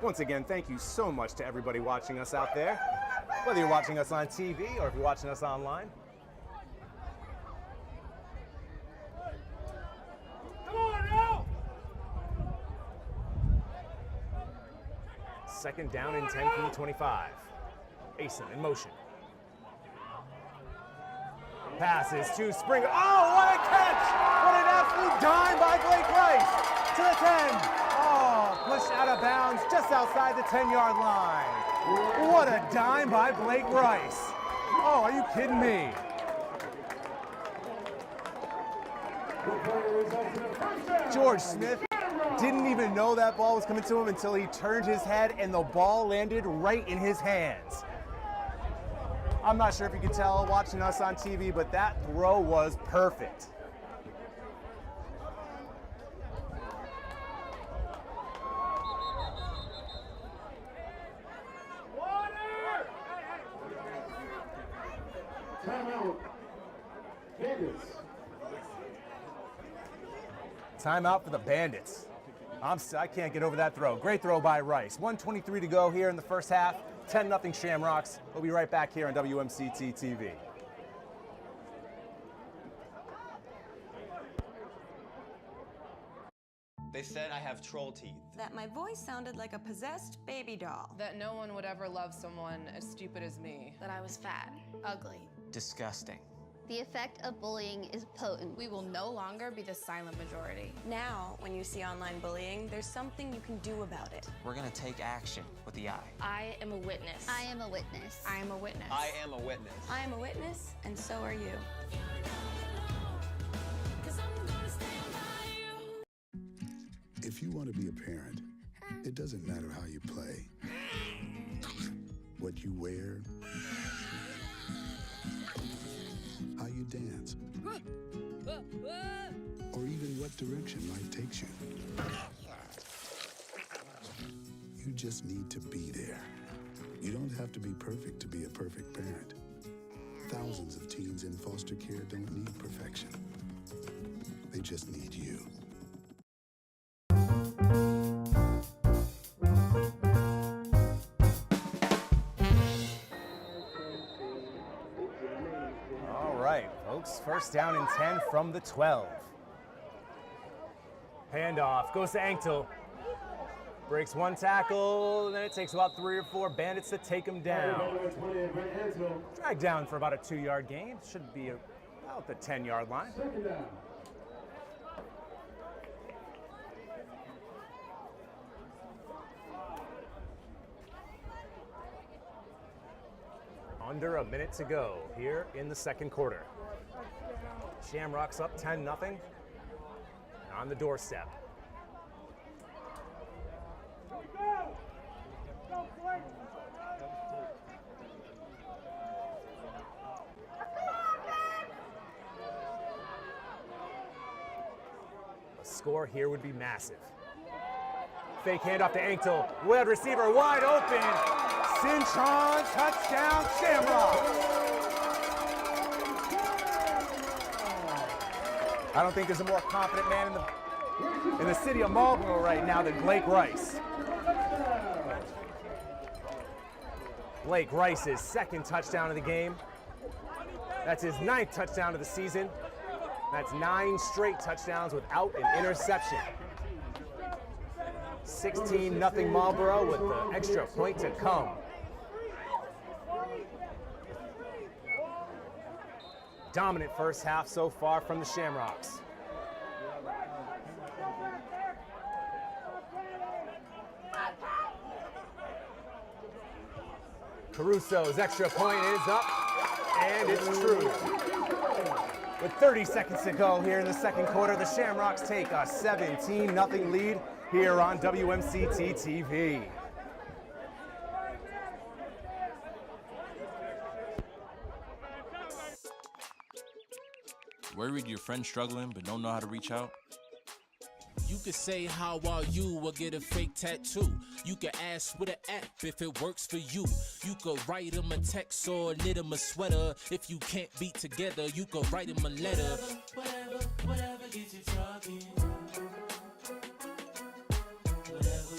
Speaker 1: Once again, thank you so much to everybody watching us out there, whether you're watching us on TV or if you're watching us online.
Speaker 4: Come on, now!
Speaker 1: Second down and 10 from the 25. Asen in motion. Passes to Springer. Oh, what a catch! What an absolute dime by Blake Rice to the 10. Oh, pushed out of bounds just outside the 10-yard line. What a dime by Blake Rice. Oh, are you kidding me? George Smith didn't even know that ball was coming to him until he turned his head and the ball landed right in his hands. I'm not sure if you could tell watching us on TV, but that throw was perfect.
Speaker 3: Timeout. Bandits.
Speaker 1: Timeout for the Bandits. I can't get over that throw. Great throw by Rice. 1:23 to go here in the first half. 10-0 Shamrocks. We'll be right back here on WMCT-TV.
Speaker 13: They said I have troll teeth.
Speaker 15: That my voice sounded like a possessed baby doll.
Speaker 16: That no one would ever love someone as stupid as me.
Speaker 17: That I was fat, ugly.
Speaker 13: Disgusting.
Speaker 18: The effect of bullying is potent.
Speaker 17: We will no longer be the silent majority.
Speaker 15: Now, when you see online bullying, there's something you can do about it.
Speaker 13: We're gonna take action with the eye.
Speaker 17: I am a witness.
Speaker 18: I am a witness.
Speaker 17: I am a witness.
Speaker 13: I am a witness.
Speaker 15: I am a witness, and so are you.
Speaker 19: If you want to be a parent, it doesn't matter how you play, what you wear, how you dance, or even what direction life takes you. You just need to be there. You don't have to be perfect to be a perfect parent. Thousands of teens in foster care don't need perfection. They just need you.
Speaker 1: All right, folks, first down and 10 from the 12. Handoff goes to Anktel. Breaks one tackle, and then it takes about 3 or 4 Bandits to take him down. Dragged down for about a 2-yard gain. Should be about the 10-yard line.
Speaker 3: Second down.
Speaker 1: Under a minute to go here in the second quarter. Shamrocks up 10-0 on the doorstep. A score here would be massive. Fake handoff to Anktel. Wide receiver wide open. Cinchon, touchdown, Shamrocks. I don't think there's a more confident man in the city of Marlborough right now than Blake Rice. Blake Rice's second touchdown of the game. That's his 9th touchdown of the season. That's 9 straight touchdowns without an interception. 16-0 Marlborough with the extra point to come. Dominant first half so far from the Shamrocks. Caruso's extra point is up, and it's true. With 30 seconds to go here in the second quarter, the Shamrocks take a 17-0 lead here on WMCT-TV.
Speaker 7: Worried your friend's struggling but don't know how to reach out?
Speaker 6: You could say how are you or get a fake tattoo. You could ask with an app if it works for you. You could write them a text or knit them a sweater. If you can't be together, you could write them a letter. Whatever gets you talking. Whatever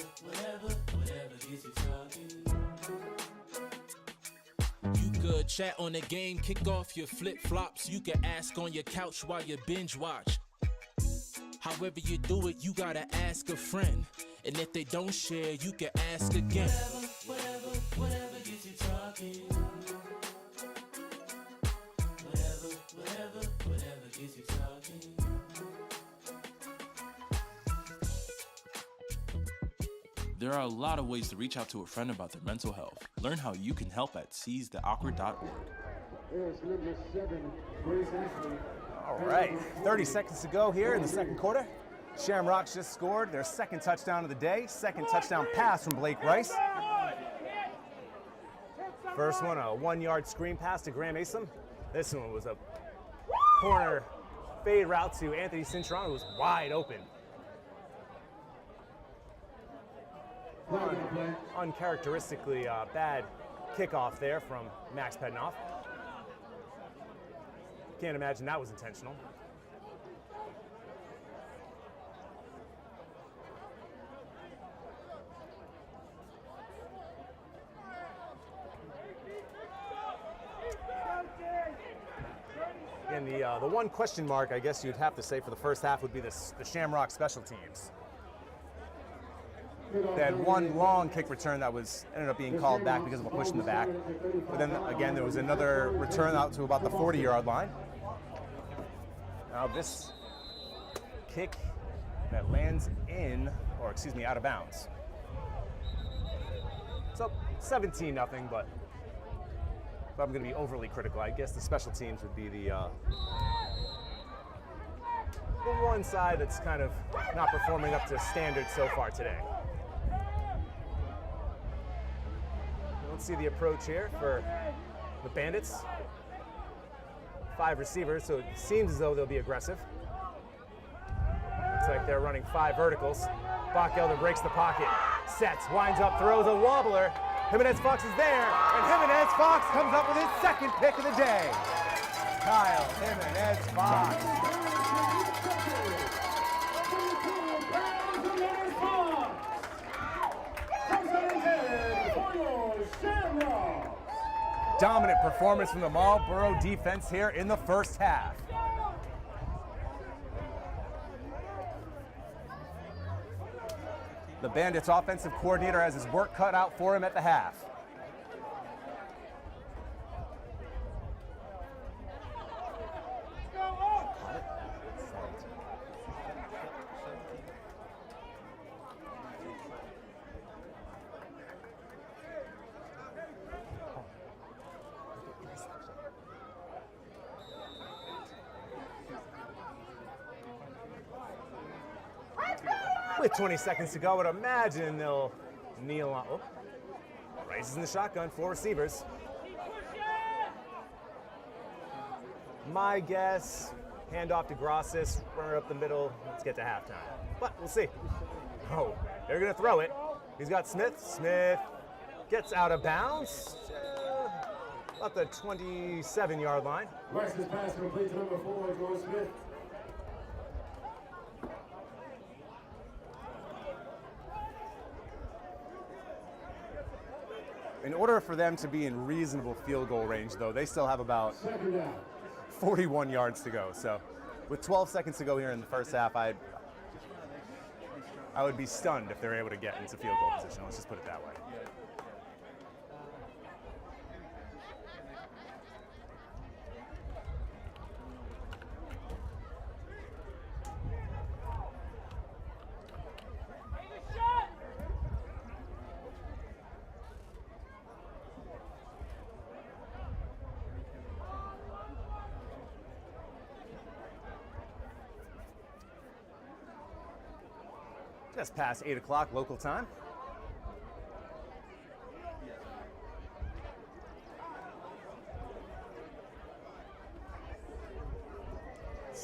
Speaker 6: gets you talking. You could chat on the game, kick off your flip-flops. You could ask on your couch while you binge watch. However you do it, you gotta ask a friend. And if they don't share, you can ask again. Whatever gets you talking. Whatever gets you talking.
Speaker 7: There are a lot of ways to reach out to a friend about their mental health. Learn how you can help at seizetheawkward.org.
Speaker 3: Here's number 7, Grace Ashley.
Speaker 1: All right, 30 seconds to go here in the second quarter. Shamrocks just scored their second touchdown of the day, second touchdown pass from Blake Rice. First one, a 1-yard screen pass to Graham Asom. This one was a corner fade route to Anthony Cintron, who was wide open. Uncharacteristically bad kickoff there from Max Pednoff. Can't imagine that was intentional. And the one question mark, I guess you'd have to say, for the first half would be the Shamrock special teams. They had one long kick return that ended up being called back because of a push in the back. But then again, there was another return out to about the 40-yard line. Now this kick that lands out of bounds. So 17-0, but if I'm going to be overly critical, I guess the special teams would be the one side that's kind of not performing up to standard so far today. Let's see the approach here for the Bandits. 5 receivers, so it seems as though they'll be aggressive. Looks like they're running 5 verticals. Bach-Elder breaks the pocket, sets, winds up, throws a wobbler. Jimenez Fox is there, and Jimenez Fox comes up with his second pick of the day. Kyle Jimenez Fox. Dominant performance from the Marlborough defense here in the first half. The Bandits offensive coordinator has his work cut out for him at the half. With 20 seconds to go, I would imagine they'll kneel on. Oh, Rice is in the shotgun, 4 receivers. My guess, handoff to Grossis, run it up the middle. Let's get to halftime. But we'll see. Oh, they're going to throw it. He's got Smith. Smith gets out of bounds. About the 27-yard line.
Speaker 3: Rice's pass complete to number 4, George Smith.
Speaker 1: In order for them to be in reasonable field goal range, though, they still have about 41 yards to go. So with 12 seconds to go here in the first half, I would be stunned if they're able to get into field goal position. Let's just put it that way. Just past 8 o'clock local time.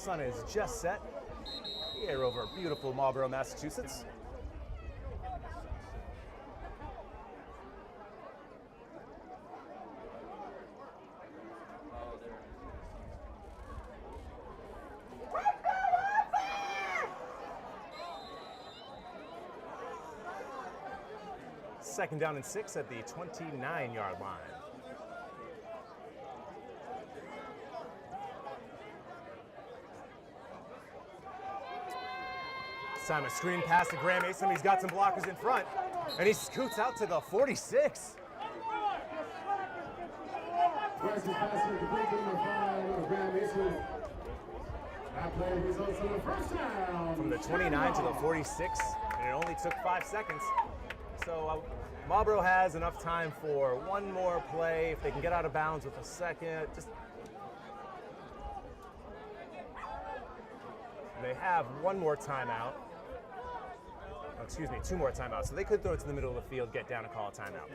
Speaker 1: sun is just set here over beautiful Marlborough, Massachusetts. Second down and 6 at the 29-yard line. Simon screen pass to Graham Mason. He's got some blockers in front, and he scoots out to the 46. From the 29 to the 46, and it only took 5 seconds. So Marlborough has enough time for one more play. If they can get out of bounds with a second, they have one more timeout. Oh, excuse me, 2 more timeouts. So they could throw it to the middle of the field, get down, and call a timeout.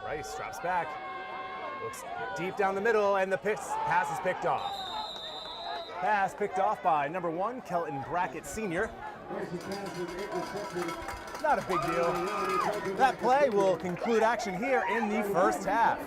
Speaker 1: Rice drops back, looks deep down the middle, and the pass is picked off. Pass picked off by number 1, Kelton Brackett Sr. Not a big deal. That play will conclude action here in the first half.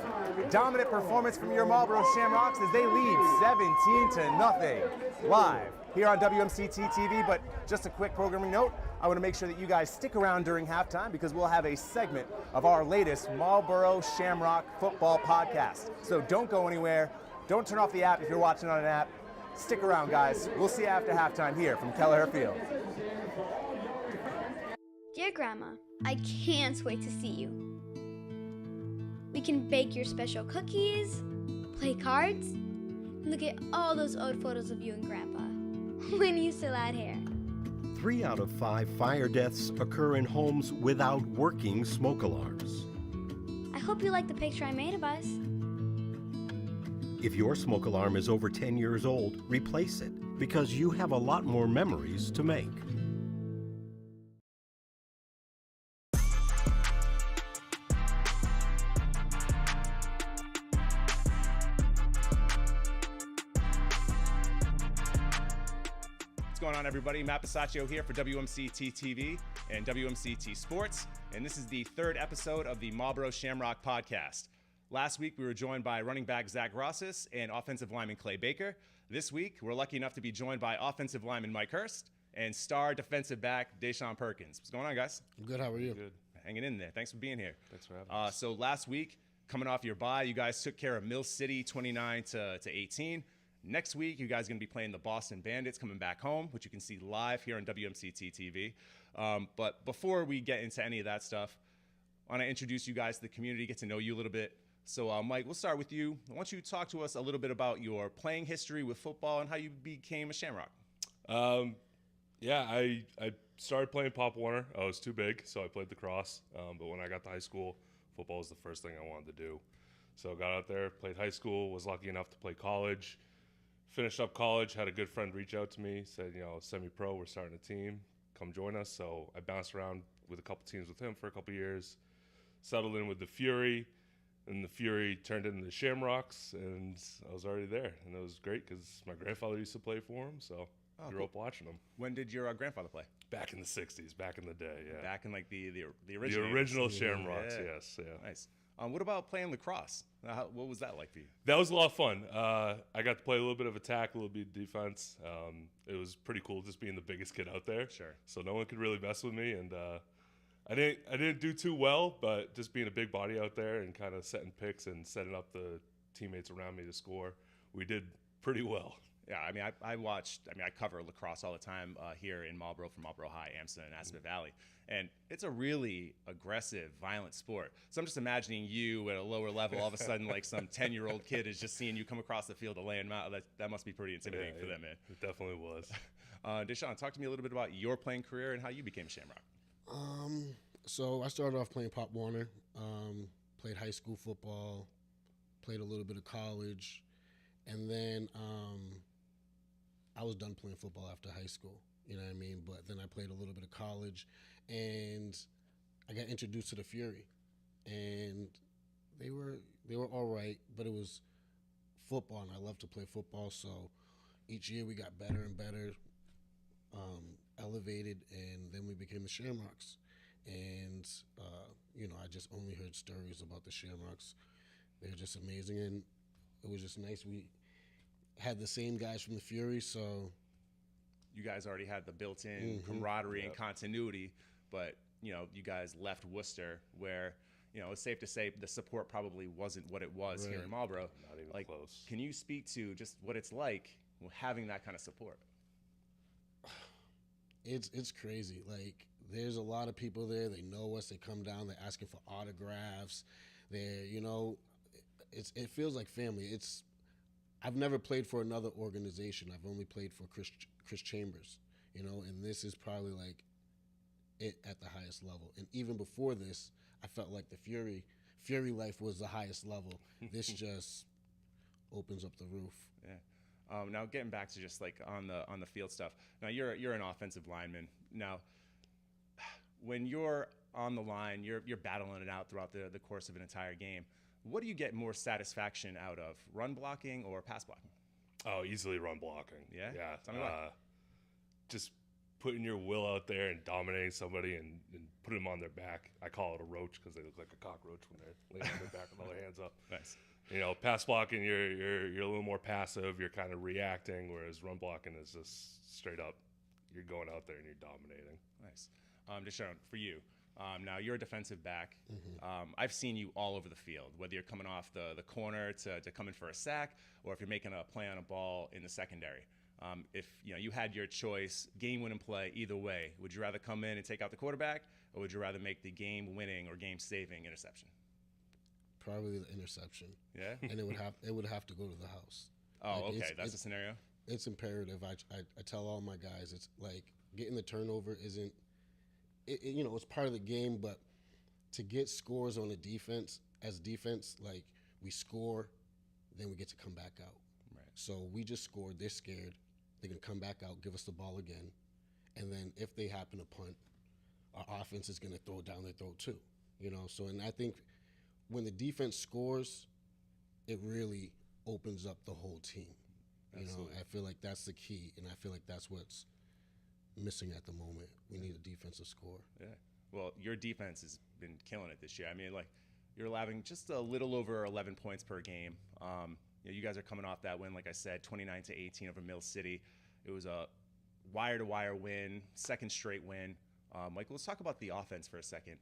Speaker 1: Dominant performance from your Marlborough Shamrocks as they lead 17-0 live here on WMCT-TV. But just a quick programming note, I want to make sure that you guys stick around during halftime because we'll have a segment of our latest Marlborough Shamrock football podcast. So don't go anywhere. Don't turn off the app if you're watching on an app. Stick around, guys. We'll see you after halftime here from Kelleher Field.
Speaker 5: Dear Grandma, I can't wait to see you. We can bake your special cookies, play cards, and look at all those old photos of you and Grandpa when you still had hair.
Speaker 20: 3 out of 5 fire deaths occur in homes without working smoke alarms.
Speaker 5: I hope you like the picture I made of us.
Speaker 20: If your smoke alarm is over 10 years old, replace it because you have a lot more memories to make.
Speaker 1: What's going on, everybody? Matt Bisaccio here for WMCT-TV and WMCT Sports, and this is the 3rd episode of the Marlborough Shamrock podcast. Last week, we were joined by running back Zach Rosses and offensive lineman Clay Baker. This week, we're lucky enough to be joined by offensive lineman Mike Hurst and star defensive back Deshaun Perkins. What's going on, guys?
Speaker 21: I'm good. How are you?
Speaker 7: Good.
Speaker 1: Hanging in there. Thanks for being here.
Speaker 7: Thanks for having us.
Speaker 1: So last week, coming off your bye, you guys took care of Mill City 29 to 18. Next week, you guys are going to be playing the Boston Bandits coming back home, which you can see live here on WMCT-TV. But before we get into any of that stuff, I want to introduce you guys to the community, get to know you a little bit. So, Mike, we'll start with you. I want you to talk to us a little bit about your playing history with football and how you became a Shamrock.
Speaker 22: Yeah, I started playing Pop Warner. I was too big, so I played lacrosse. But when I got to high school, football was the first thing I wanted to do. So I got out there, played high school, was lucky enough to play college. Finished up college, had a good friend reach out to me, said, semi-pro, we're starting a team, come join us. So I bounced around with a couple teams with him for a couple years, settled in with the Fury, and the Fury turned into the Shamrocks, and I was already there. And it was great because my grandfather used to play for him, so I grew up watching him.
Speaker 1: When did your grandfather play?
Speaker 22: Back in the 60s, back in the day, yeah.
Speaker 1: Back in like the original.
Speaker 22: The original Shamrocks, yes, yeah.
Speaker 1: Nice. What about playing lacrosse? What was that like for you?
Speaker 22: That was a lot of fun. I got to play a little bit of attack, a little bit of defense. It was pretty cool just being the biggest kid out there.
Speaker 1: Sure.
Speaker 22: So no one could really mess with me, and I didn't do too well, but just being a big body out there and kind of setting picks and setting up the teammates around me to score, we did pretty well.
Speaker 1: Yeah, I mean, I cover lacrosse all the time here in Marlborough, from Marlborough High, Amston, and Aspet Valley. And it's a really aggressive, violent sport. So I'm just imagining you at a lower level, all of a sudden, like some 10-year-old kid is just seeing you come across the field to lay him out. That must be pretty intimidating for them, man.
Speaker 22: It definitely was.
Speaker 1: Deshaun, talk to me a little bit about your playing career and how you became a Shamrock.
Speaker 21: So I started off playing Pop Warner, played high school football, played a little bit of college, And then I was done playing football after high school, you know what I mean? But then I played a little bit of college, and I got introduced to the Fury. And they were all right, but it was football, and I love to play football, so each year we got better and better, elevated, and then we became the Shamrocks. And, I just only heard stories about the Shamrocks. They're just amazing, and it was just nice. We had the same guys from the Fury, so...
Speaker 1: You guys already had the built-in camaraderie and continuity, but, you guys left Worcester where, it's safe to say the support probably wasn't what it was here in Marlborough.
Speaker 22: Not even close.
Speaker 1: Can you speak to just what it's like having that kind of support?
Speaker 21: It's crazy. Like, there's a lot of people there. They know us. They come down. They're asking for autographs. They're, it feels like family. I've never played for another organization. I've only played for Chris Chambers, and this is probably like it at the highest level. And even before this, I felt like the Fury life was the highest level. This just opens up the roof.
Speaker 1: Yeah. Now getting back to just like on the field stuff. Now you're an offensive lineman. Now, when you're on the line, you're battling it out throughout the course of an entire game. What do you get more satisfaction out of, run blocking or pass blocking?
Speaker 22: Oh, easily run blocking.
Speaker 1: Yeah?
Speaker 22: Yeah.
Speaker 1: Tell me why.
Speaker 22: Just putting your will out there and dominating somebody and putting them on their back. I call it a roach because they look like a cockroach when they're laying on their back with all their hands up.
Speaker 1: Nice.
Speaker 22: Pass blocking, you're a little more passive. You're kind of reacting, whereas run blocking is just straight up. You're going out there and you're dominating.
Speaker 1: Nice. Just showing for you. Now you're a defensive back. I've seen you all over the field, whether you're coming off the corner to come in for a sack, or if you're making a play on a ball in the secondary. If you had your choice, game-winning play either way, would you rather come in and take out the quarterback, or would you rather make the game-winning or game-saving interception?
Speaker 21: Probably the interception.
Speaker 1: Yeah,
Speaker 21: and it would have to go to the house.
Speaker 1: Oh, like, okay, that's the scenario.
Speaker 21: It's imperative. I tell all my guys, it's like getting the turnover isn't. It's part of the game, but to get scores on the defense, like we score, then we get to come back out.
Speaker 1: Right. So
Speaker 21: we just scored. They're scared. They're going to come back out, give us the ball again. And then if they happen to punt, our offense is going to throw it down their throat too. And I think when the defense scores, it really opens up the whole team. I feel like that's the key, and I feel like that's what's missing at the moment. We need a defensive score.
Speaker 1: Yeah. Well, your defense has been killing it this year. I mean, like, you're allowing just a little over 11 points per game. You guys are coming off that win, like I said, 29-18 over Mill City. It was a wire-to-wire win, second straight win. Michael, let's talk about the offense for a second.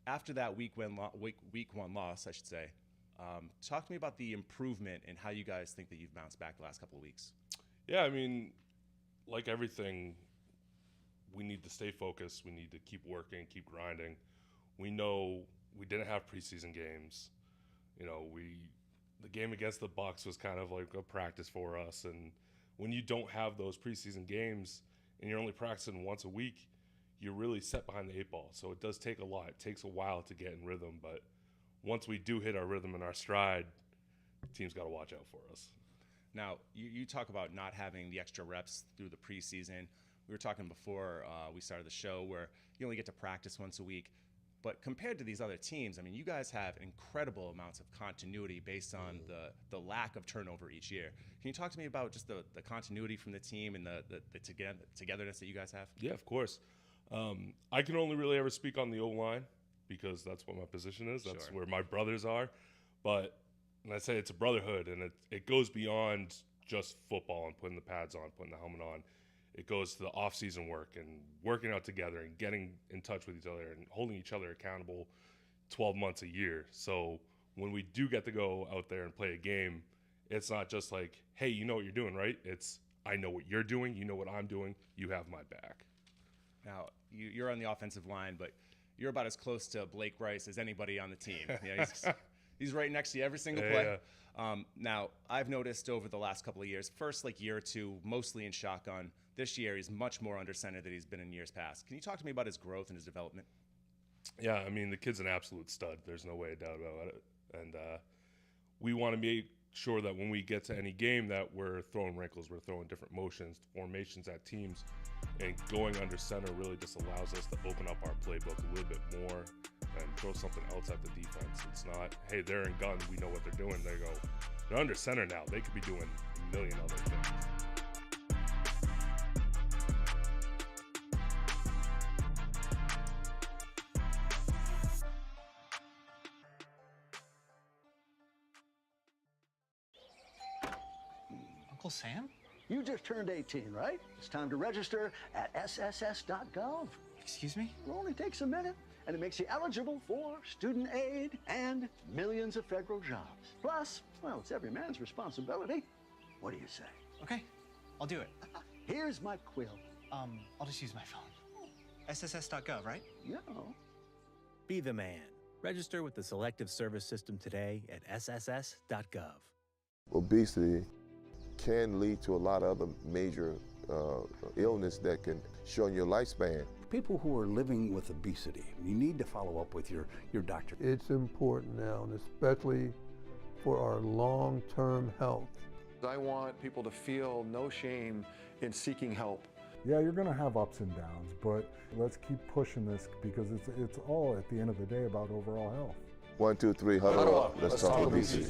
Speaker 1: After that week one loss, I should say, talk to me about the improvement and how you guys think that you've bounced back the last couple of weeks.
Speaker 22: Yeah, I mean, like everything, we need to stay focused. We need to keep working, keep grinding. We know we didn't have preseason games. The game against the Bucs was kind of like a practice for us. And when you don't have those preseason games and you're only practicing once a week, you're really set behind the 8 ball. So it does take a lot. It takes a while to get in rhythm. But once we do hit our rhythm and our stride, the team's got to watch out for us.
Speaker 1: Now, you talk about not having the extra reps through the preseason. We were talking before we started the show where you only get to practice once a week. But compared to these other teams, I mean, you guys have incredible amounts of continuity based on the lack of turnover each year. Can you talk to me about just the continuity from the team and the togetherness that you guys have?
Speaker 22: Yeah, of course. I can only really ever speak on the O-line because that's what my position is. That's where my brothers are. But and I say it's a brotherhood, and it goes beyond just football and putting the pads on, putting the helmet on. It goes to the off-season work and working out together and getting in touch with each other and holding each other accountable 12 months a year. So when we do get to go out there and play a game, it's not just like, hey, you know what you're doing, right? It's, I know what you're doing, you know what I'm doing, you have my back.
Speaker 1: Now, you're on the offensive line, but you're about as close to Blake Rice as anybody on the team. He's right next to you every single play.
Speaker 22: Yeah.
Speaker 1: Now, I've noticed over the last couple of years, first year or two, mostly in shotgun. This year, he's much more under center than he's been in years past. Can you talk to me about his growth and his development?
Speaker 22: Yeah, I mean, the kid's an absolute stud. There's no way a doubt about it. And we want to sure that when we get to any game that we're throwing wrinkles, we're throwing different motions, formations at teams, and going under center really just allows us to open up our playbook a little bit more and throw something else at the defense. It's not, hey, they're in gun, we know what they're doing. They go, they're under center now. They could be doing a million other things.
Speaker 2: Uncle Sam?
Speaker 8: You just turned 18, right? It's time to register at sss.gov.
Speaker 2: Excuse me?
Speaker 8: It only takes a minute, and it makes you eligible for student aid and millions of federal jobs. Plus, well, it's every man's responsibility. What do you say?
Speaker 2: Okay, I'll do it.
Speaker 8: Here's my quill.
Speaker 2: I'll just use my phone. sss.gov, right?
Speaker 8: Yeah.
Speaker 23: Be the man. Register with the Selective Service System today at sss.gov.
Speaker 24: Obesity can lead to a lot of other major illness that can shorten your lifespan.
Speaker 25: People who are living with obesity, you need to follow up with your doctor.
Speaker 26: It's important now, and especially for our long-term health.
Speaker 27: I want people to feel no shame in seeking help.
Speaker 28: Yeah, you're going to have ups and downs, but let's keep pushing this because it's all, at the end of the day, about overall health.
Speaker 24: 1, 2, 3, huddle up. Let's talk obesity.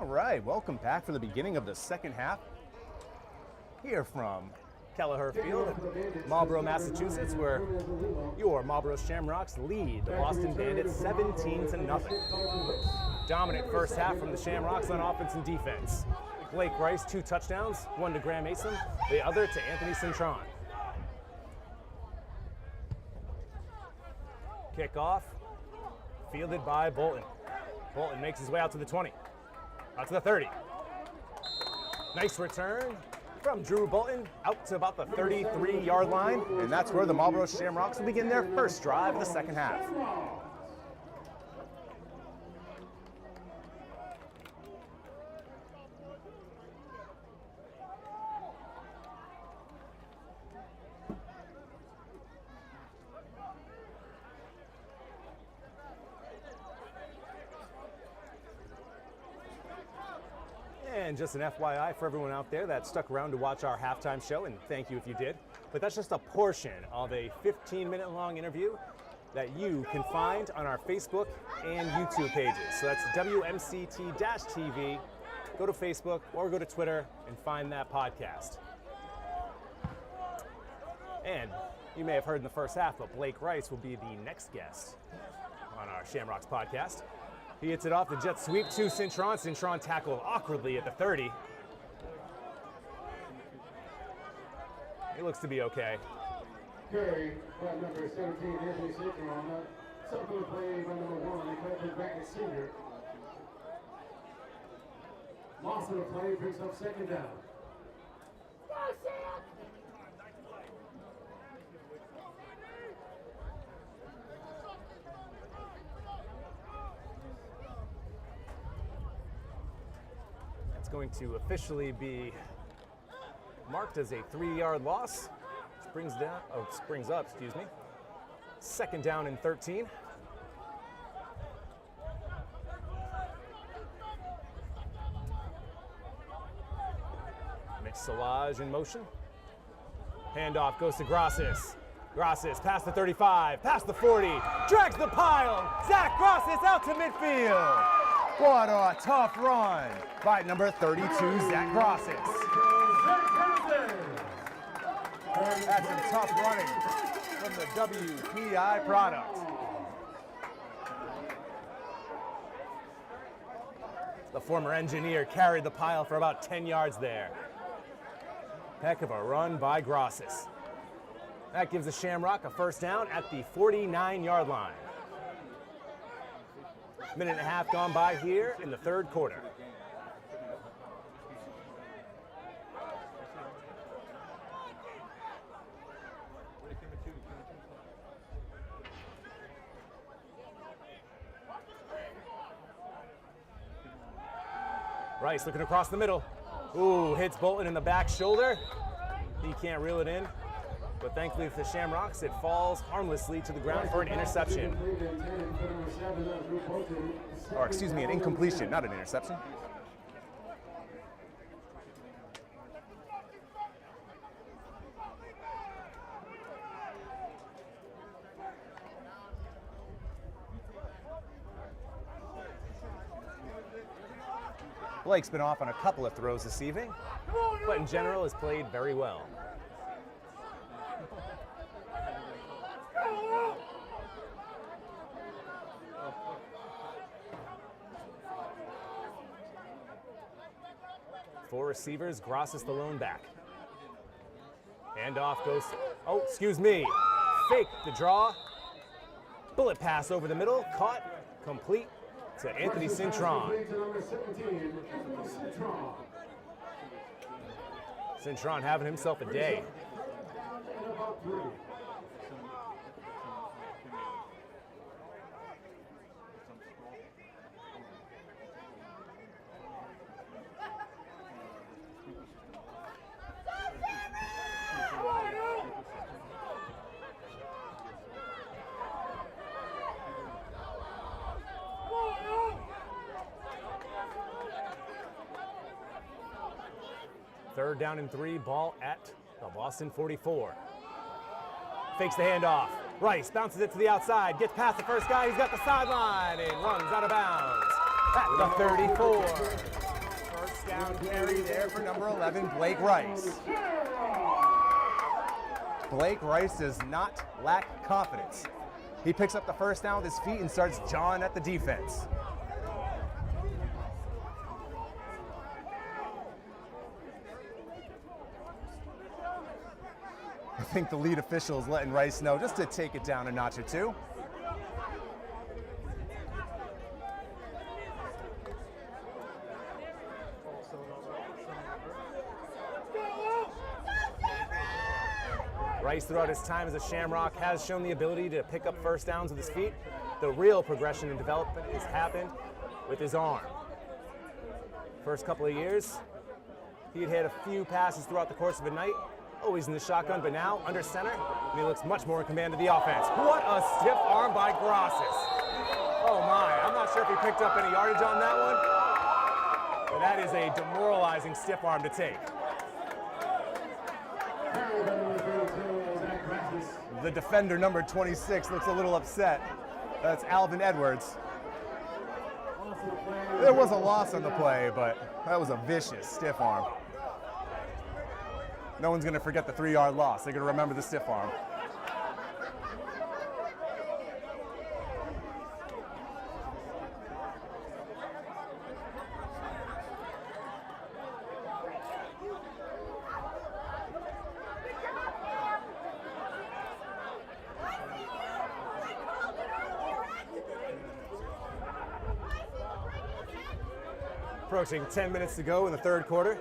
Speaker 1: All right, welcome back for the beginning of the second half. Here from Kelleher Field, Marlborough, Massachusetts, where your Marlborough Shamrocks lead the Boston Bandits 17-0. Dominant first half from the Shamrocks on offense and defense. Blake Rice, 2 touchdowns, one to Graham Mason, the other to Anthony Cintron. Kickoff, fielded by Bolton. Bolton makes his way out to the 20, out to the 30. Nice return from Drew Bolton out to about the 33-yard line, and that's where the Marlborough Shamrocks will begin their first drive of the second half. And just an FYI for everyone out there that stuck around to watch our halftime show, and thank you if you did, but that's just a portion of a 15-minute long interview that you can find on our Facebook and YouTube pages. So that's WMCT-TV. Go to Facebook or go to Twitter and find that podcast. And you may have heard in the first half, but Blake Rice will be the next guest on our Shamrocks podcast. He hits it off the jet sweep to Cintron. Cintron tackled awkwardly at the 30. He looks to be okay.
Speaker 3: Carry by number 17, Anthony Cintron. Something play by number 1, Kelleher Bandits senior. Loss of the play brings up second down.
Speaker 1: Going to officially be marked as a 3-yard loss. Springs up, excuse me. Second down and 13. Mitch Solage in motion. Handoff goes to Grossis. Grossis past the 35, past the 40, drags the pile. Zach Grossis out to midfield. What a tough run by number 32, Zach Grossis. That's some tough running from the WPI product. The former engineer carried the pile for about 10 yards there. Heck of a run by Grossis. That gives the Shamrock a first down at the 49-yard line. Minute and a half gone by here in the third quarter. Rice looking across the middle. Ooh, hits Bolton in the back shoulder. He can't reel it in. But thankfully for the Shamrocks, it falls harmlessly to the ground for an interception. Or excuse me, an incompletion, not an interception. Blake's been off on a couple of throws this evening, but in general has played very well. Four receivers, Grossis the lone back. Handoff goes, oh, excuse me. Fake the draw. Bullet pass over the middle, caught, complete to Anthony Cintron. Cintron having himself a day. Third down and 3, ball at the Boston 44. Fakes the handoff. Rice bounces it to the outside, gets past the first guy, he's got the sideline, and runs out of bounds at the 34. down carry there for number 11, Blake Rice. Blake Rice does not lack confidence. He picks up the first down with his feet and starts jawing at the defense. I think the lead official is letting Rice know just to take it down a notch or two. Rice, throughout his time as a Shamrock, has shown the ability to pick up first downs with his feet. The real progression and development has happened with his arm. First couple of years, he had had a few passes throughout the course of a night, always in the shotgun, but now under center, and he looks much more in command of the offense. What a stiff arm by Grosses. Oh my, I'm not sure if he picked up any yardage on that one, but that is a demoralizing stiff arm to take. The defender, number 26, looks a little upset. That's Alvin Edwards. There was a loss on the play, but that was a vicious stiff arm. No one's going to forget the 3-yard loss. They're going to remember the stiff arm. Approaching 10 minutes to go in the third quarter.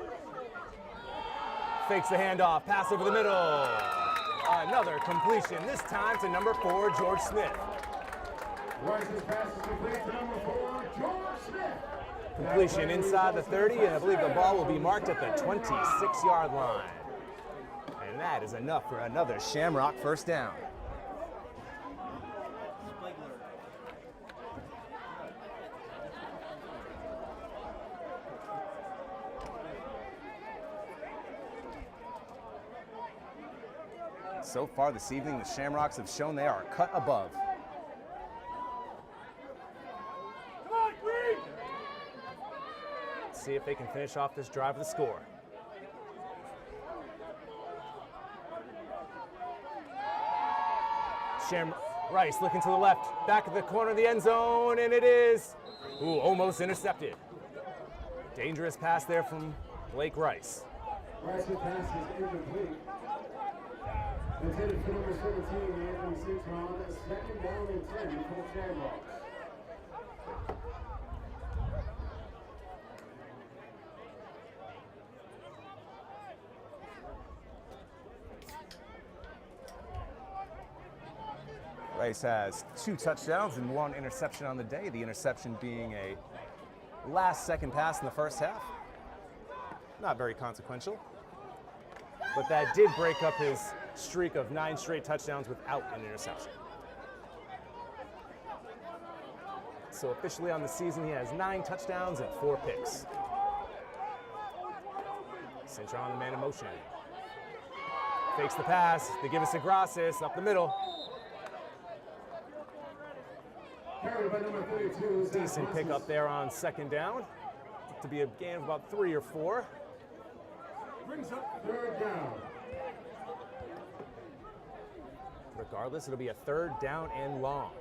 Speaker 1: Fakes the handoff, pass over the middle. Another completion, this time to number 4, George Smith.
Speaker 3: Rice's pass is complete to number 4, George Smith.
Speaker 1: Completion inside the 30, and I believe the ball will be marked at the 26-yard line. And that is enough for another Shamrock first down. So far this evening, the Shamrocks have shown they are a cut above. Let's see if they can finish off this drive with a score. Rice looking to the left, back at the corner of the end zone, and it is, almost intercepted. Dangerous pass there from Blake Rice.
Speaker 3: Rice's pass is incomplete. Intended for number 17, Anthony Citron, second down and 10 for the Shamrocks.
Speaker 1: Rice has 2 touchdowns and 1 interception on the day, the interception being a last-second pass in the first half. Not very consequential, but that did break up his streak of 9 straight touchdowns without an interception. So officially on the season, he has 9 touchdowns and 4 picks. Citron, the man in motion. Fakes the pass, they give us a Grosses up the middle. Decent pick up there on second down. To be a gain of about 3 or 4.
Speaker 3: Brings up third down.
Speaker 1: Regardless, it'll be a third down and long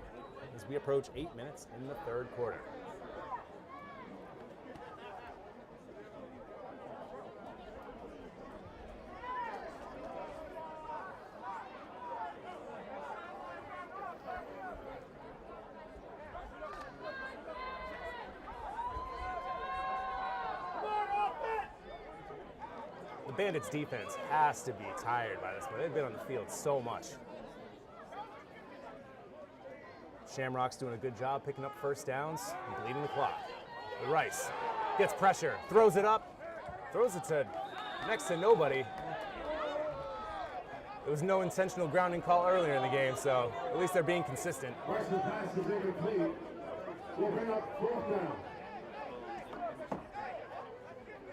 Speaker 1: as we approach 8 minutes in the third quarter. The Bandits defense has to be tired by this point. They've been on the field so much. Shamrock's doing a good job picking up first downs and bleeding the clock. Rice gets pressure, throws it up, throws it to next to nobody. There was no intentional grounding call earlier in the game, so at least they're being consistent.
Speaker 3: Rice's pass is incomplete. We'll bring up fourth down.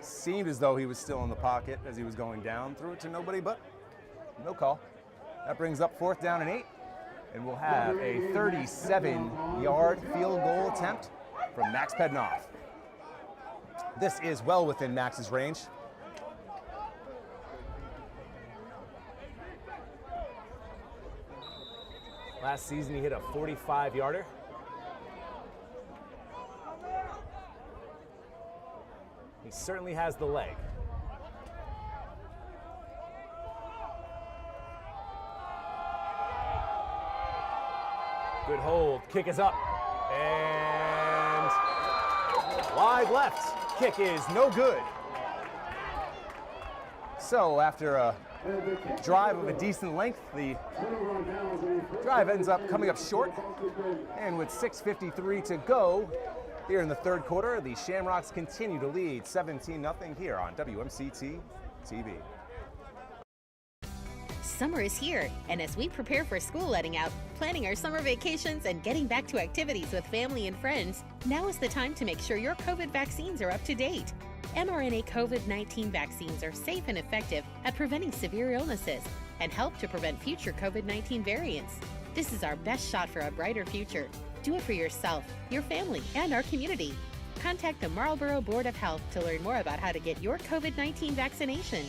Speaker 1: Seemed as though he was still in the pocket as he was going down, threw it to nobody, but no call. That brings up fourth down and 8. And we'll have a 37-yard field goal attempt from Max Pednoff. This is well within Max's range. Last season he hit a 45-yarder. He certainly has the leg. Good hold, kick is up, and wide left. Kick is no good. So after a drive of a decent length, the drive ends up coming up short, and with 6:53 to go here in the third quarter, the Shamrocks continue to lead 17-0 here on WMCT-TV.
Speaker 4: Summer is here, and as we prepare for school letting out, planning our summer vacations, and getting back to activities with family and friends, now is the time to make sure your COVID vaccines are up to date. mRNA COVID-19 vaccines are safe and effective at preventing severe illnesses and help to prevent future COVID-19 variants. This is our best shot for a brighter future. Do it for yourself, your family, and our community. Contact the Marlborough Board of Health to learn more about how to get your COVID-19 vaccination.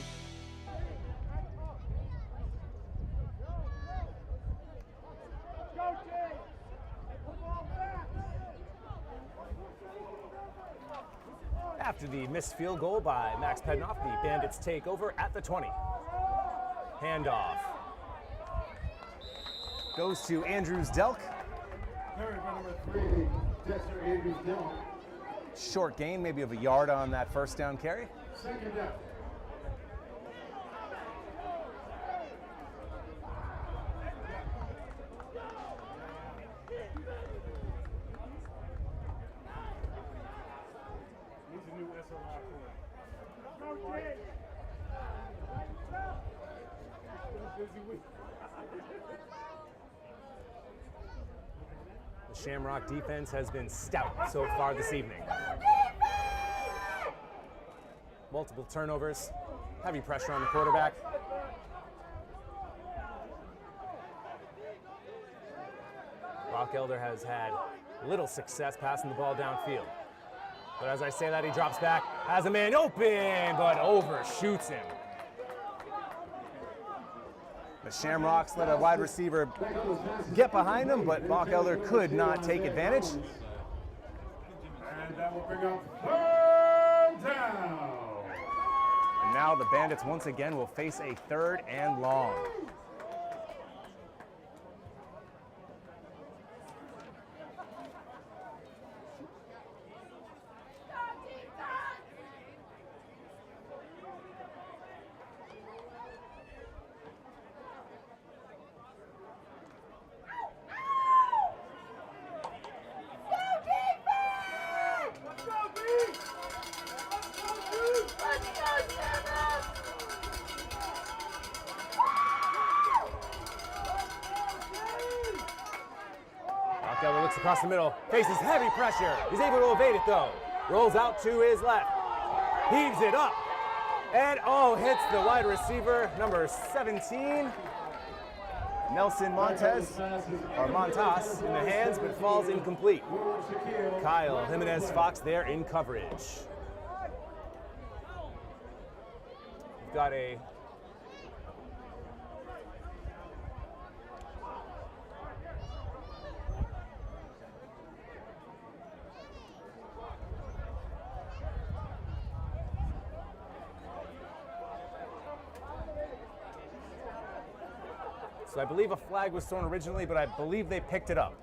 Speaker 1: After the missed field goal by Max Pednoff, the Bandits take over at the 20. Handoff. Goes to Andrews Delk. Short gain, maybe of a yard on that first down carry.
Speaker 3: Second down.
Speaker 1: The Shamrock defense has been stout so far this evening. Multiple turnovers, heavy pressure on the quarterback. Rockelder has had little success passing the ball downfield. But as I say that, he drops back, has a man open, but overshoots him. The Shamrocks let a wide receiver get behind him, but Rockelder could not take advantage.
Speaker 3: And that will bring up third down.
Speaker 1: And now the Bandits once again will face a 3rd and long. Rockelder looks across the middle, faces heavy pressure. He's able to evade it though. Rolls out to his left, heaves it up, and hits the wide receiver, number 17. Nelson Montes in the hands, but falls incomplete. Kyle Jimenez-Fox there in coverage. We've got a So I believe a flag was thrown originally, but I believe they picked it up.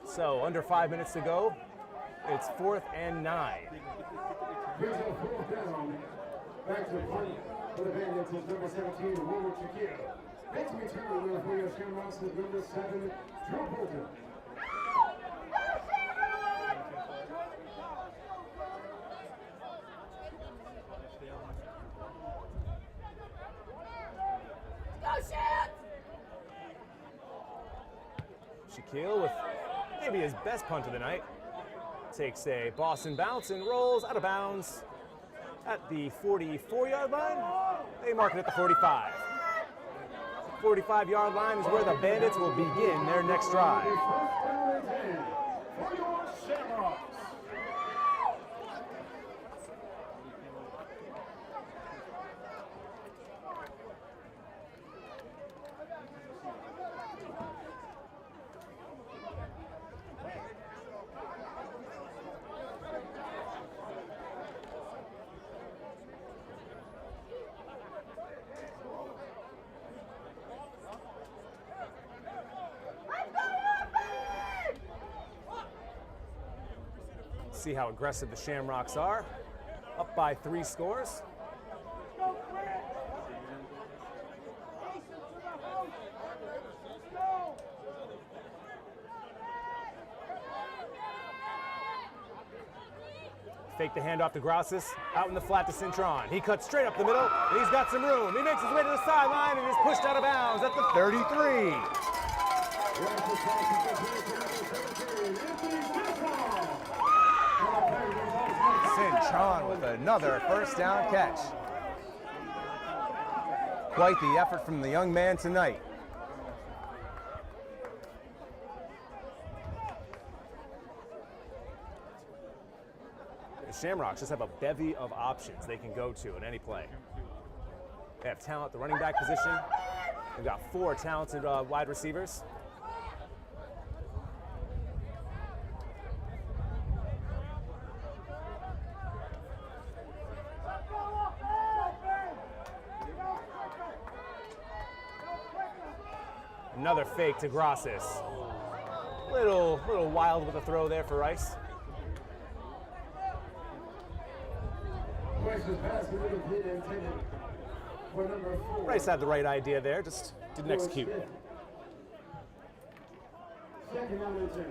Speaker 1: So under 5 minutes to go, it's 4th and 9.
Speaker 3: Here's a 4th down. Back to punt for the Bandits is number 17, Wilmer Shaquille. Back to return for your Shamrocks is number 7, Drew Bolton.
Speaker 1: Shaquille with maybe his best punt of the night. Takes a Boston bounce and rolls out of bounds at the 44-yard line. They mark it at the 45. 45-yard line is where the Bandits will begin their next drive. See how aggressive the Shamrocks are. Up by 3 scores. Fake the handoff to Grasses, out in the flat to Cintron. He cuts straight up the middle, and he's got some room. He makes his way to the sideline and is pushed out of bounds at the 33. Cintron with another first down catch. Quite the effort from the young man tonight. The Shamrocks just have a bevy of options they can go to in any play. They have talent at the running back position. They've got 4 talented wide receivers. Another fake to Grasses. Little wild with a throw there for Rice. Rice had the right idea there, just didn't execute.
Speaker 3: Second down and 10.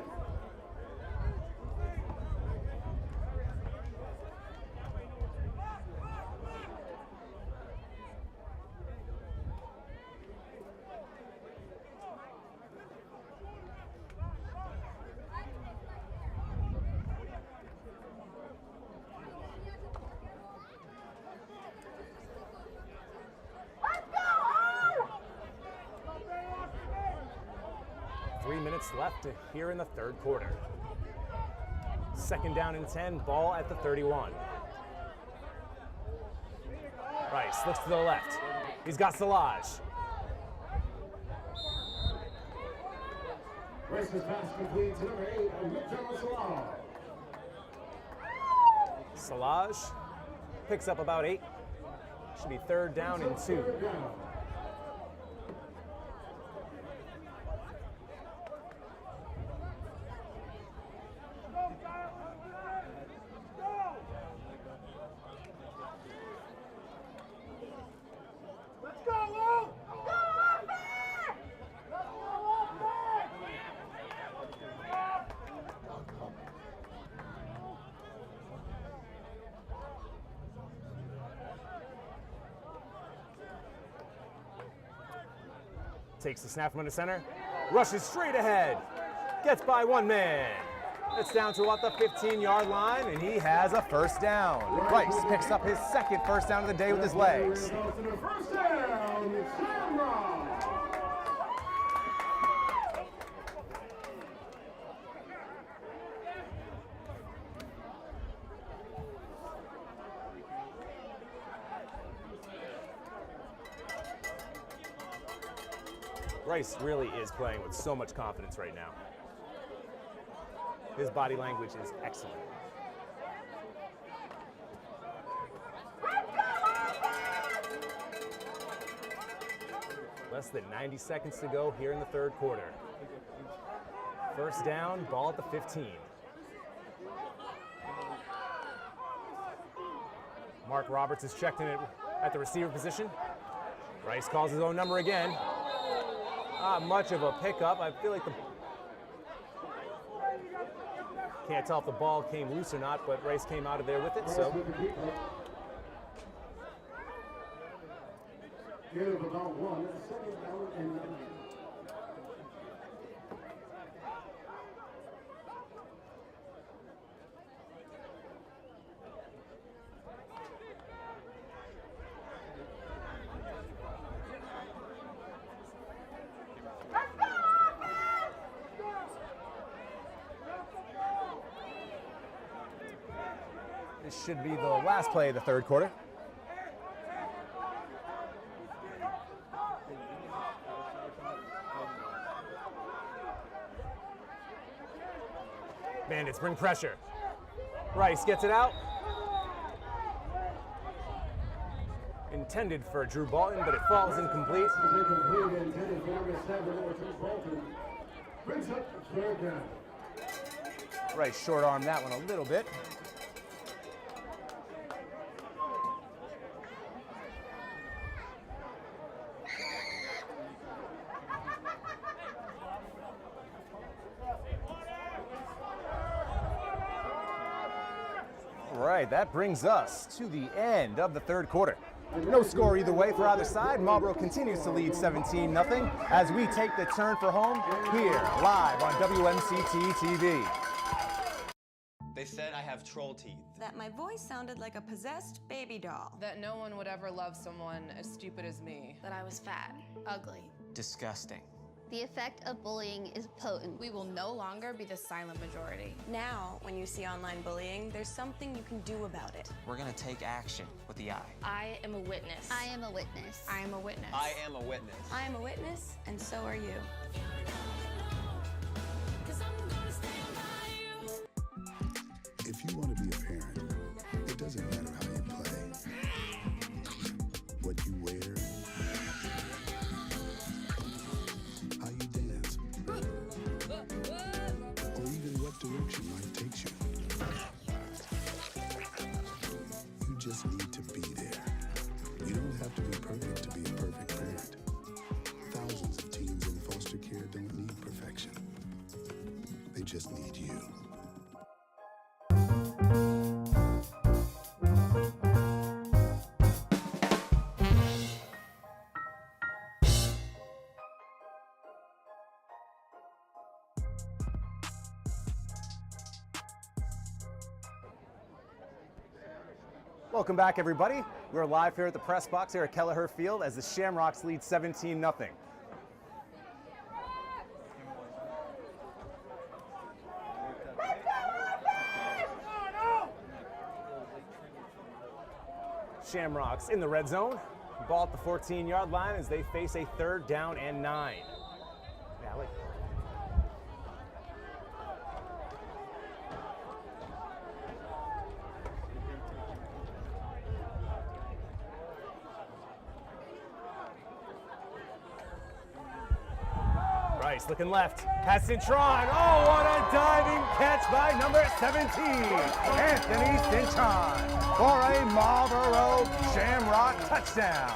Speaker 1: Left here in the third quarter. Second down and 10, ball at the 31. Rice looks to the left. He's got Salage.
Speaker 3: Rice's pass complete to number 8,
Speaker 1: Salage picks up about 8. Should be third down and 2. Takes the snap from under center, rushes straight ahead, gets by 1 man. It's down to about the 15-yard line, and he has a first down. Rice picks up his second first down of the day with his legs.
Speaker 3: First down, Shamrocks.
Speaker 1: Rice really is playing with so much confidence right now. His body language is excellent. Less than 90 seconds to go here in the third quarter. First down, ball at the 15. Mark Roberts is checked in at the receiver position. Rice calls his own number again. Not much of a pickup. I feel like can't tell if the ball came loose or not, but Rice came out of there with it, so. This should be the last play of the third quarter. Bandits bring pressure. Rice gets it out. Intended for Drew Bolton, but it falls incomplete. Right, short arm that one a little bit. All right, that brings us to the end of the third quarter. No score either way for either side. Marlborough continues to lead 17-0 as we take the turn for home here live on WMCT-TV.
Speaker 13: They said I have troll teeth.
Speaker 15: That my voice sounded like a possessed baby doll.
Speaker 9: That no one would ever love someone as stupid as me.
Speaker 10: That I was fat, ugly.
Speaker 13: Disgusting.
Speaker 11: The effect of bullying is potent. We will no longer be the silent majority.
Speaker 15: Now, when you see online bullying, there's something you can do about it.
Speaker 13: We're gonna take action with the I.
Speaker 11: I am a witness. I am a witness. I am a witness.
Speaker 13: I am a witness.
Speaker 15: I am a witness, and so are you.
Speaker 19: If you want to be a parent, it doesn't matter how you play, what you wear, how you dance, or even what direction life takes you. You just need to be there. You don't have to be perfect to be a perfect parent. Thousands of teens in foster care don't need perfection. They just need you.
Speaker 1: Welcome back, everybody. We're live here at the press box here at Kelleher Field as the Shamrocks lead 17-0. Shamrocks in the red zone. Ball at the 14-yard line as they face a 3rd down and 9. Valley. Rice looking left, has Cintron. Oh, what a diving catch by number 17, Anthony Cintron, for a Marlborough Shamrock touchdown.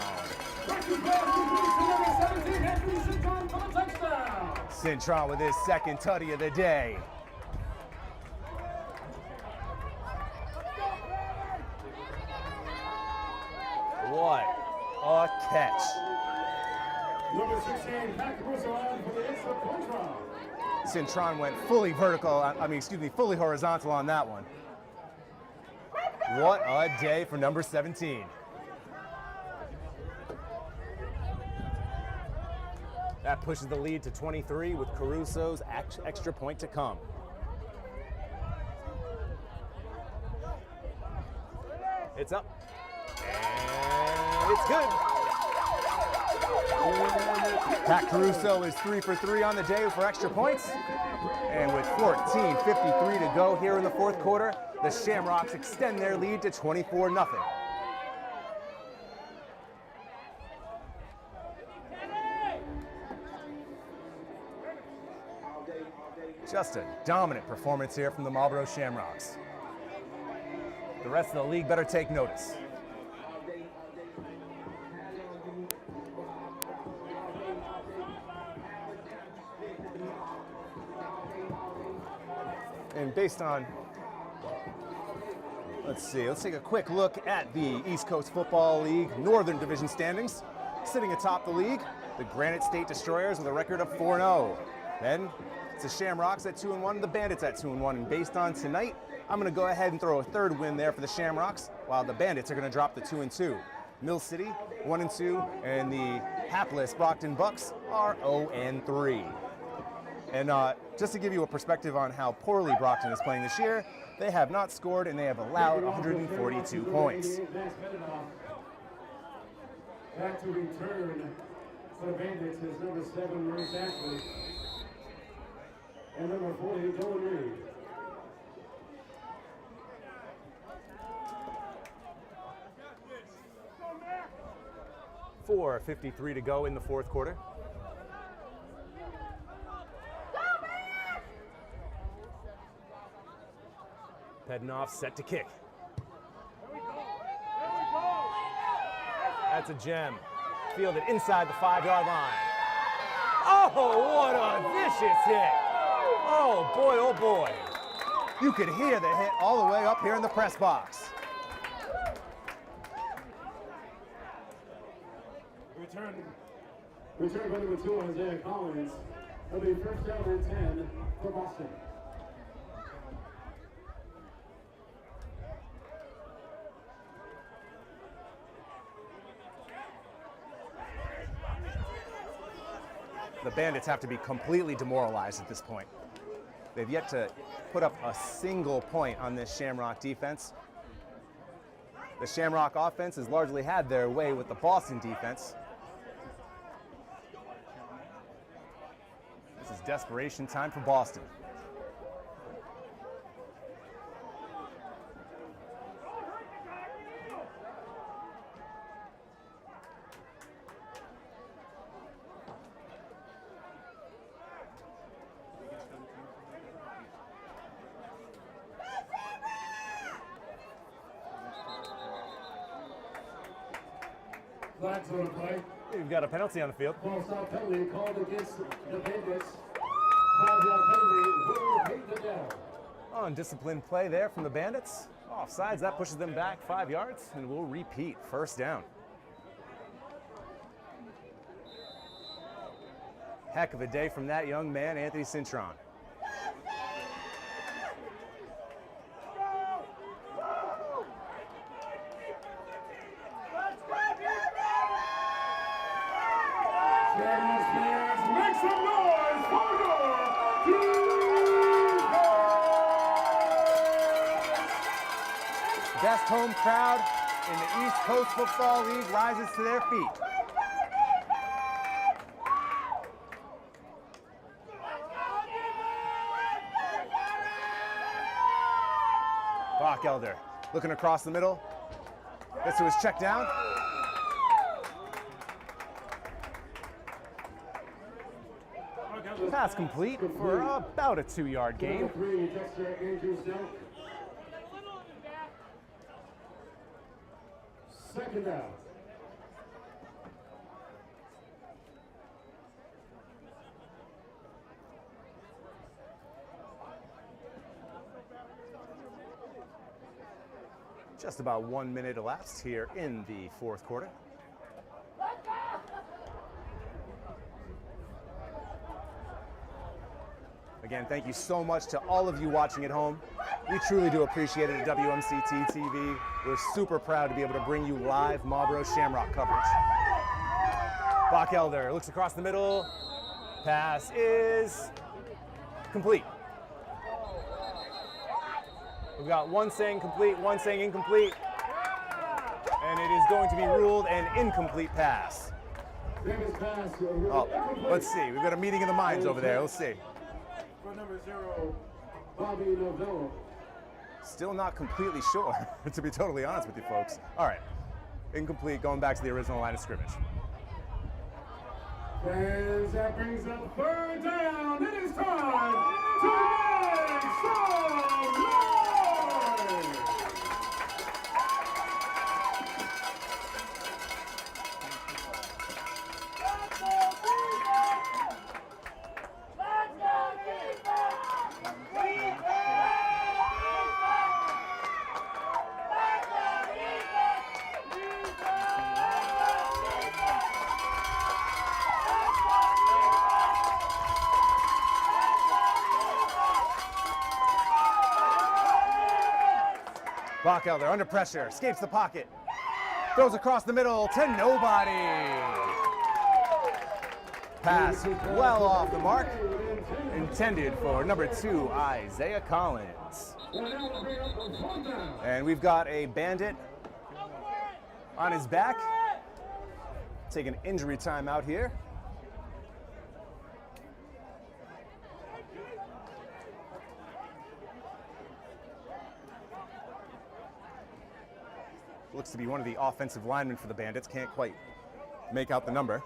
Speaker 1: Cintron with his 2nd tutty of the day. What a catch.
Speaker 3: Number 16, Pat Caruso on for the extra point run.
Speaker 1: Cintron went fully vertical, fully horizontal on that one. What a day for number 17. That pushes the lead to 23 with Caruso's extra point to come. It's up. And it's good. Pat Caruso is 3 for 3 on the day for extra points. And with 14:53 to go here in the 4th quarter, the Shamrocks extend their lead to 24-0. Just a dominant performance here from the Marlborough Shamrocks. The rest of the league better take notice. And based on, let's take a quick look at the East Coast Football League Northern Division standings. Sitting atop the league, the Granite State Destroyers with a record of 4-0. Then it's the Shamrocks at 2-1, the Bandits at 2-1. And based on tonight, I'm going to go ahead and throw a 3rd win there for the Shamrocks, while the Bandits are going to drop to 2-2. Mill City 1-2, and the hapless Brockton Bucks are 0-3. And just to give you a perspective on how poorly Brockton is playing this year, they have not scored and they have allowed 142 points.
Speaker 3: Back to return for the Bandits is number 7, Maurice Ashley, and number 40, Dylan Reed.
Speaker 1: .53 to go in the 4th quarter. Heading off, set to kick. That's a gem. Fielded inside the 5-yard line. Oh, what a vicious hit. Oh boy, oh boy. You could hear the hit all the way up here in the press box.
Speaker 3: Return by number 2, Isaiah Collins. It'll be first down and 10 for Boston.
Speaker 1: The Bandits have to be completely demoralized at this point. They've yet to put up a single point on this Shamrock defense. The Shamrock offense has largely had their way with the Boston defense. This is desperation time for Boston.
Speaker 3: Flags on the play.
Speaker 1: We've got a penalty on the field.
Speaker 3: False start penalty called against the Bandits. 5-yard penalty will take the down.
Speaker 1: Undisciplined play there from the Bandits. Offsides, that pushes them back 5 yards, and we'll repeat first down. Heck of a day from that young man, Anthony Cintron. Best home crowd in the East Coast Football League rises to their feet. Bachelder looking across the middle. Gets to his check down. Pass complete for about a 2-yard gain.
Speaker 3: Second down.
Speaker 1: Just about 1 minute elapsed here in the fourth quarter. Again, thank you so much to all of you watching at home. We truly do appreciate it at WMCT-TV. We're super proud to be able to bring you live Marlborough Shamrock coverage. Bachelder looks across the middle. Pass is complete. We've got one saying complete, one saying incomplete. And it is going to be ruled an incomplete pass. Oh, let's see. We've got a meeting of the minds over there. Let's see.
Speaker 3: For number 0, Bobby Novello.
Speaker 1: Still not completely sure, to be totally honest with you folks. All right, incomplete, going back to the original line of scrimmage.
Speaker 3: And that brings up third down. It is time to make some noise!
Speaker 1: Bachelder under pressure, escapes the pocket, throws across the middle to nobody. Pass well off the mark, intended for number 2, Isaiah Collins. And we've got a Bandit on his back, taking injury time out here. Looks to be one of the offensive linemen for the Bandits. Can't quite make out the number.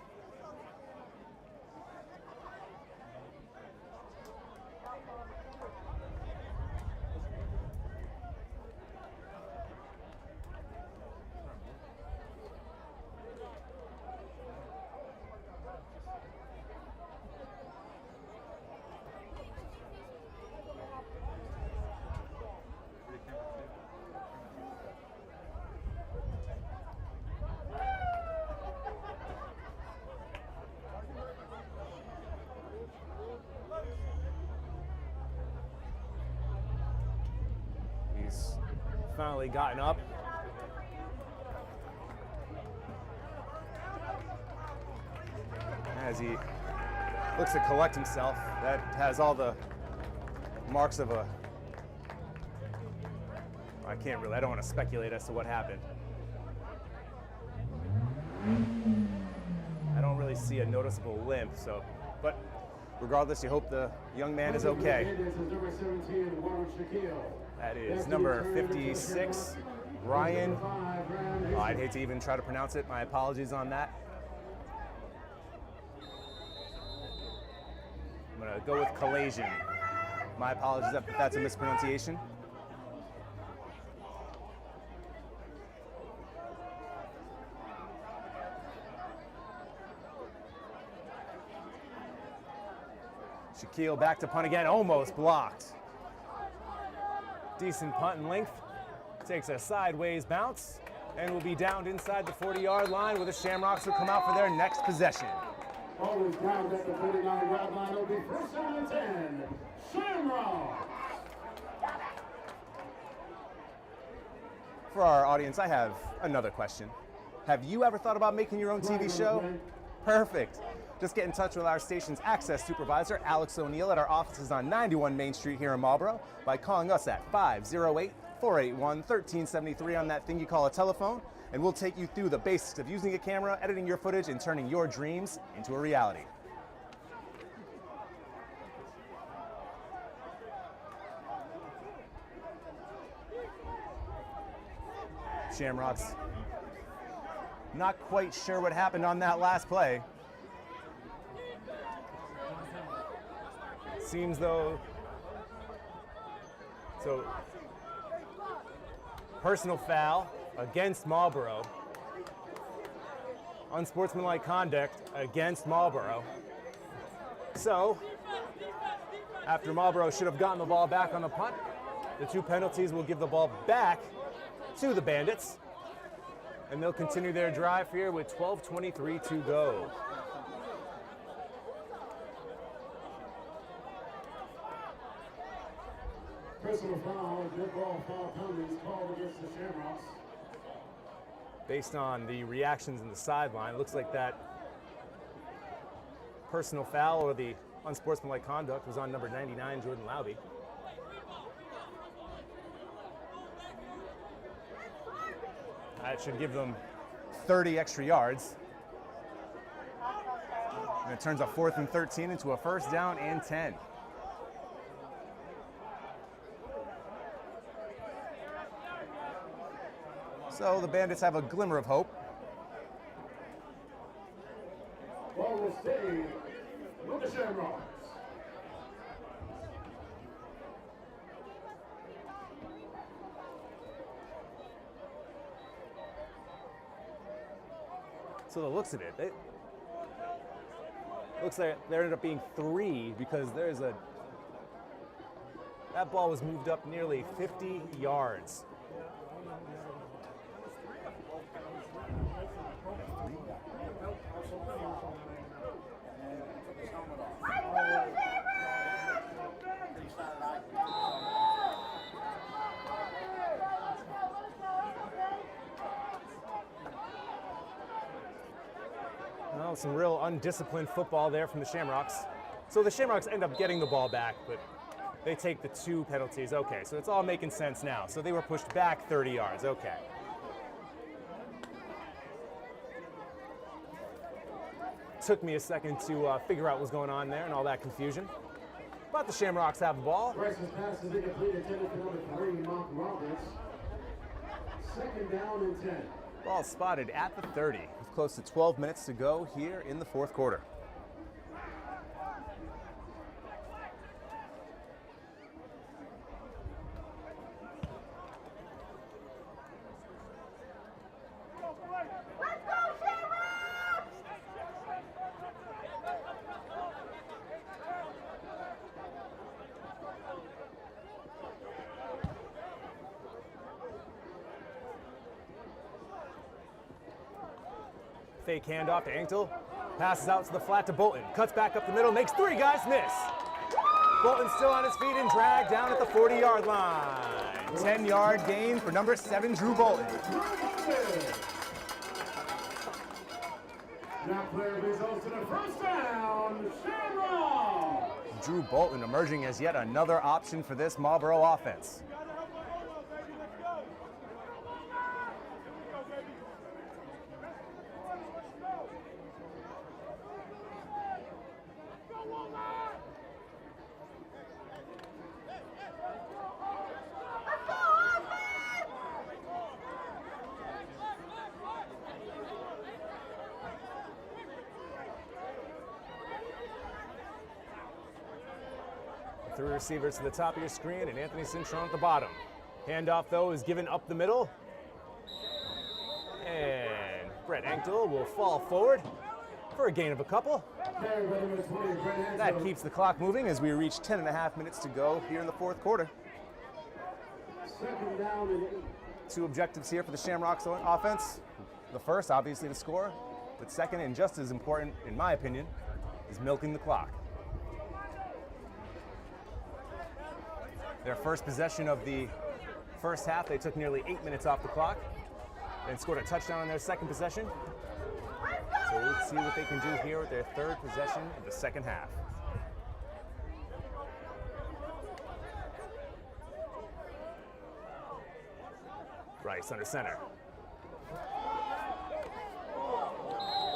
Speaker 1: finally gotten up. As he looks to collect himself, that has all the marks of a... I don't want to speculate as to what happened. I don't really see a noticeable limp, so, but regardless, you hope the young man is okay. That is number 56, Ryan. I'd hate to even try to pronounce it. My apologies on that. I'm going to go with Kelleher. My apologies if that's a mispronunciation. Shaquille back to punt again, almost blocked. Decent punt in length. Takes a sideways bounce and will be downed inside the 40-yard line where the Shamrocks will come out for their next possession.
Speaker 3: Always down at the 39-yard line. It'll be first down and 10. Shamrocks.
Speaker 1: For our audience, I have another question. Have you ever thought about making your own TV show? Perfect. Just get in touch with our station's access supervisor, Alex O'Neill, at our offices on 91 Main Street here in Marlborough by calling us at 508-481-1373 on that thing you call a telephone, and we'll take you through the basics of using a camera, editing your footage, and turning your dreams into a reality. Shamrocks, not quite sure what happened on that last play. Seems though, so personal foul against Marlborough, unsportsmanlike conduct against Marlborough. So after Marlborough should have gotten the ball back on the punt, the two penalties will give the ball back to the Bandits, and they'll continue their drive here with 12:23 to go.
Speaker 3: Personal foul, good ball, foul penalties called against the Shamrocks.
Speaker 1: Based on the reactions in the sideline, it looks like that personal foul or the unsportsmanlike conduct was on number 99, Jordan Lauby. That should give them 30 extra yards. And it turns a 4th and 13 into a first down and 10. So the Bandits have a glimmer of hope.
Speaker 3: Ball will stay with the Shamrocks.
Speaker 1: So the looks of it, looks like there ended up being 3 because that ball was moved up nearly 50 yards. Well, some real undisciplined football there from the Shamrocks. So the Shamrocks end up getting the ball back, but they take the 2 penalties. Okay, so it's all making sense now. So they were pushed back 30 yards. Okay. Took me a second to figure out what was going on there and all that confusion. But the Shamrocks have the ball.
Speaker 3: Bryce's pass is incomplete, intended for number 3, Mark Roberts. 2nd down and 10.
Speaker 1: Ball spotted at the 30 with close to 12 minutes to go here in the 4th quarter. Fake handoff to Anktel. Passes out to the flat to Bolton. Cuts back up the middle, makes 3 guys miss. Bolton still on his feet and dragged down at the 40-yard line. 10-yard gain for number 7, Drew Bolton.
Speaker 3: That player results in a first down, Shamrocks.
Speaker 1: Drew Bolton emerging as yet another option for this Marlborough offense. Three receivers to the top of your screen and Anthony Cintron at the bottom. Handoff, though, is given up the middle. And Brett Anktel will fall forward for a gain of a couple. That keeps the clock moving as we reach 10.5 minutes to go here in the fourth quarter.
Speaker 3: Second down and 8.
Speaker 1: Two objectives here for the Shamrocks offense. The first, obviously, to score. But second, and just as important, in my opinion, is milking the clock. Their first possession of the first half, they took nearly 8 minutes off the clock and scored a touchdown on their second possession. So let's see what they can do here with their third possession of the second half. Rice under center.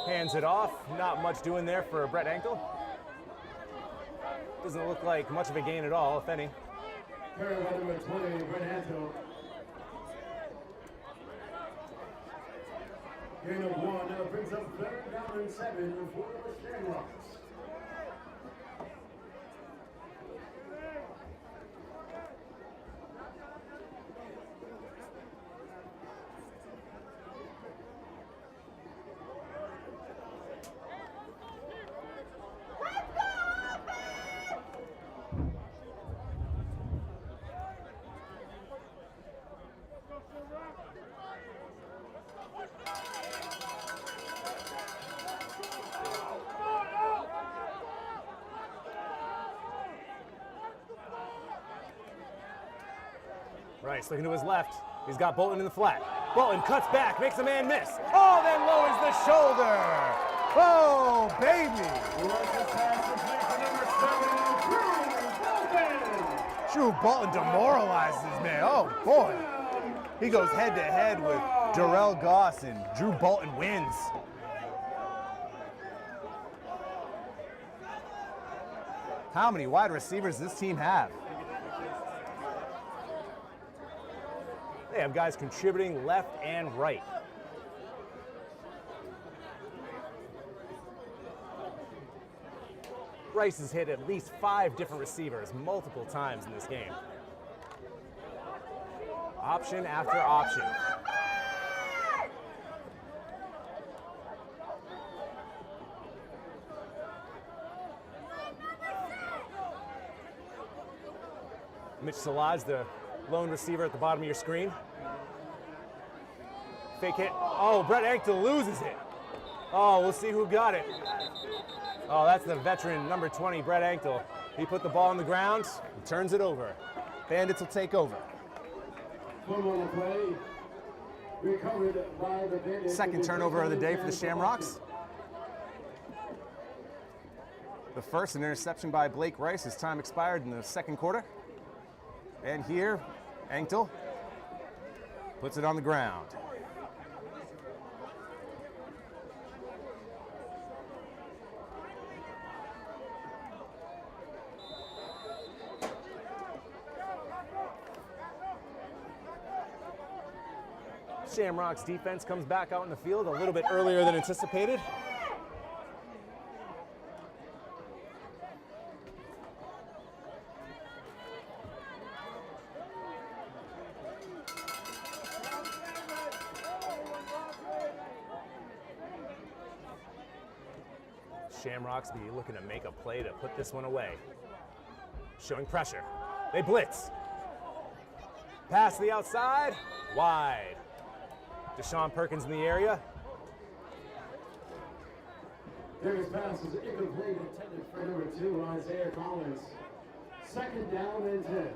Speaker 1: Hands it off. Not much doing there for Brett Anktel. Doesn't look like much of a gain at all, if any.
Speaker 3: Number 20, Brett Anktel. Gain of 1 brings up third down and 7 for the Shamrocks.
Speaker 1: Rice looking to his left. He's got Bolton in the flat. Bolton cuts back, makes a man miss. Oh, then lowers the shoulder. Oh, baby. Drew Bolton demoralizes his man. Oh, boy. He goes head to head with Darrell Goss, and Drew Bolton wins. How many wide receivers does this team have? They have guys contributing left and right. Rice has hit at least 5 different receivers multiple times in this game. Option after option. Mitch Salaj, the lone receiver at the bottom of your screen. Fake hit. Oh, Brett Anktel loses it. Oh, we'll see who got it. Oh, that's the veteran, number 20, Brett Anktel. He put the ball on the ground and turns it over. Bandits will take over. Second turnover of the day for the Shamrocks. The first, an interception by Blake Rice. His time expired in the second quarter. And here, Anktel puts it on the ground. Shamrocks defense comes back out in the field a little bit earlier than anticipated. Shamrocks be looking to make a play to put this one away. Showing pressure. They blitz. Pass to the outside. Wide. Deshaun Perkins in the area.
Speaker 3: There's pass is incomplete, intended for number 2, Isaiah Collins. Second down and 10.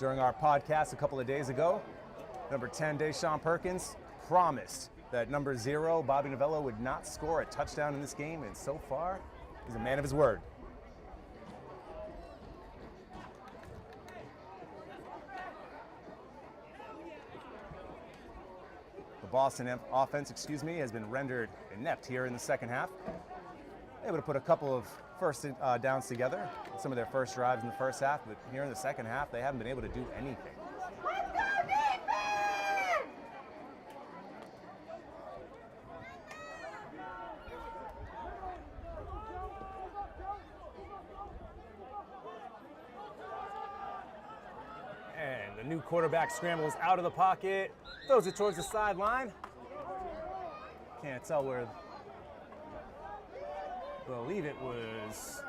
Speaker 1: During our podcast a couple of days ago, number 10, Deshaun Perkins, promised that number 0, Bobby Novello, would not score a touchdown in this game, and so far, he's a man of his word. The Boston offense, has been rendered inept here in the second half. Able to put a couple of first downs together, some of their first drives in the first half, but here in the second half, they haven't been able to do anything. And the new quarterback scrambles out of the pocket, throws it towards the sideline. Can't tell where. Believe it was.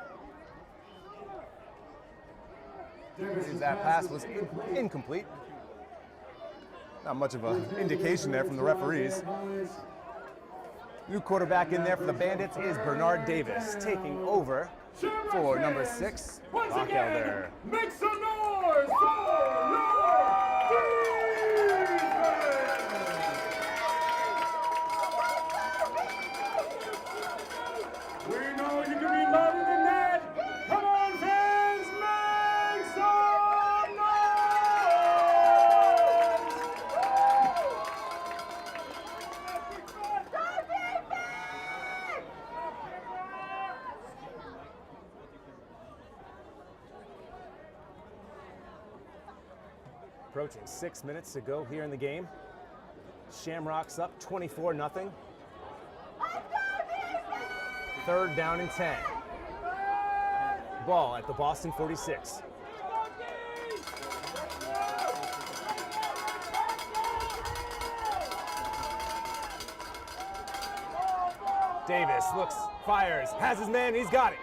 Speaker 1: That pass was incomplete. Not much of an indication there from the referees. New quarterback in there for the Bandits is Bernard Davis, taking over for number 6, Kelleher.
Speaker 3: Make some noise for your We know you can be louder than that. Come on, fans, make some
Speaker 1: Approaching 6 minutes to go here in the game. Shamrocks up 24-0. 3rd down and 10. Ball at the Boston 46. Davis looks, fires, has his man, he's got it.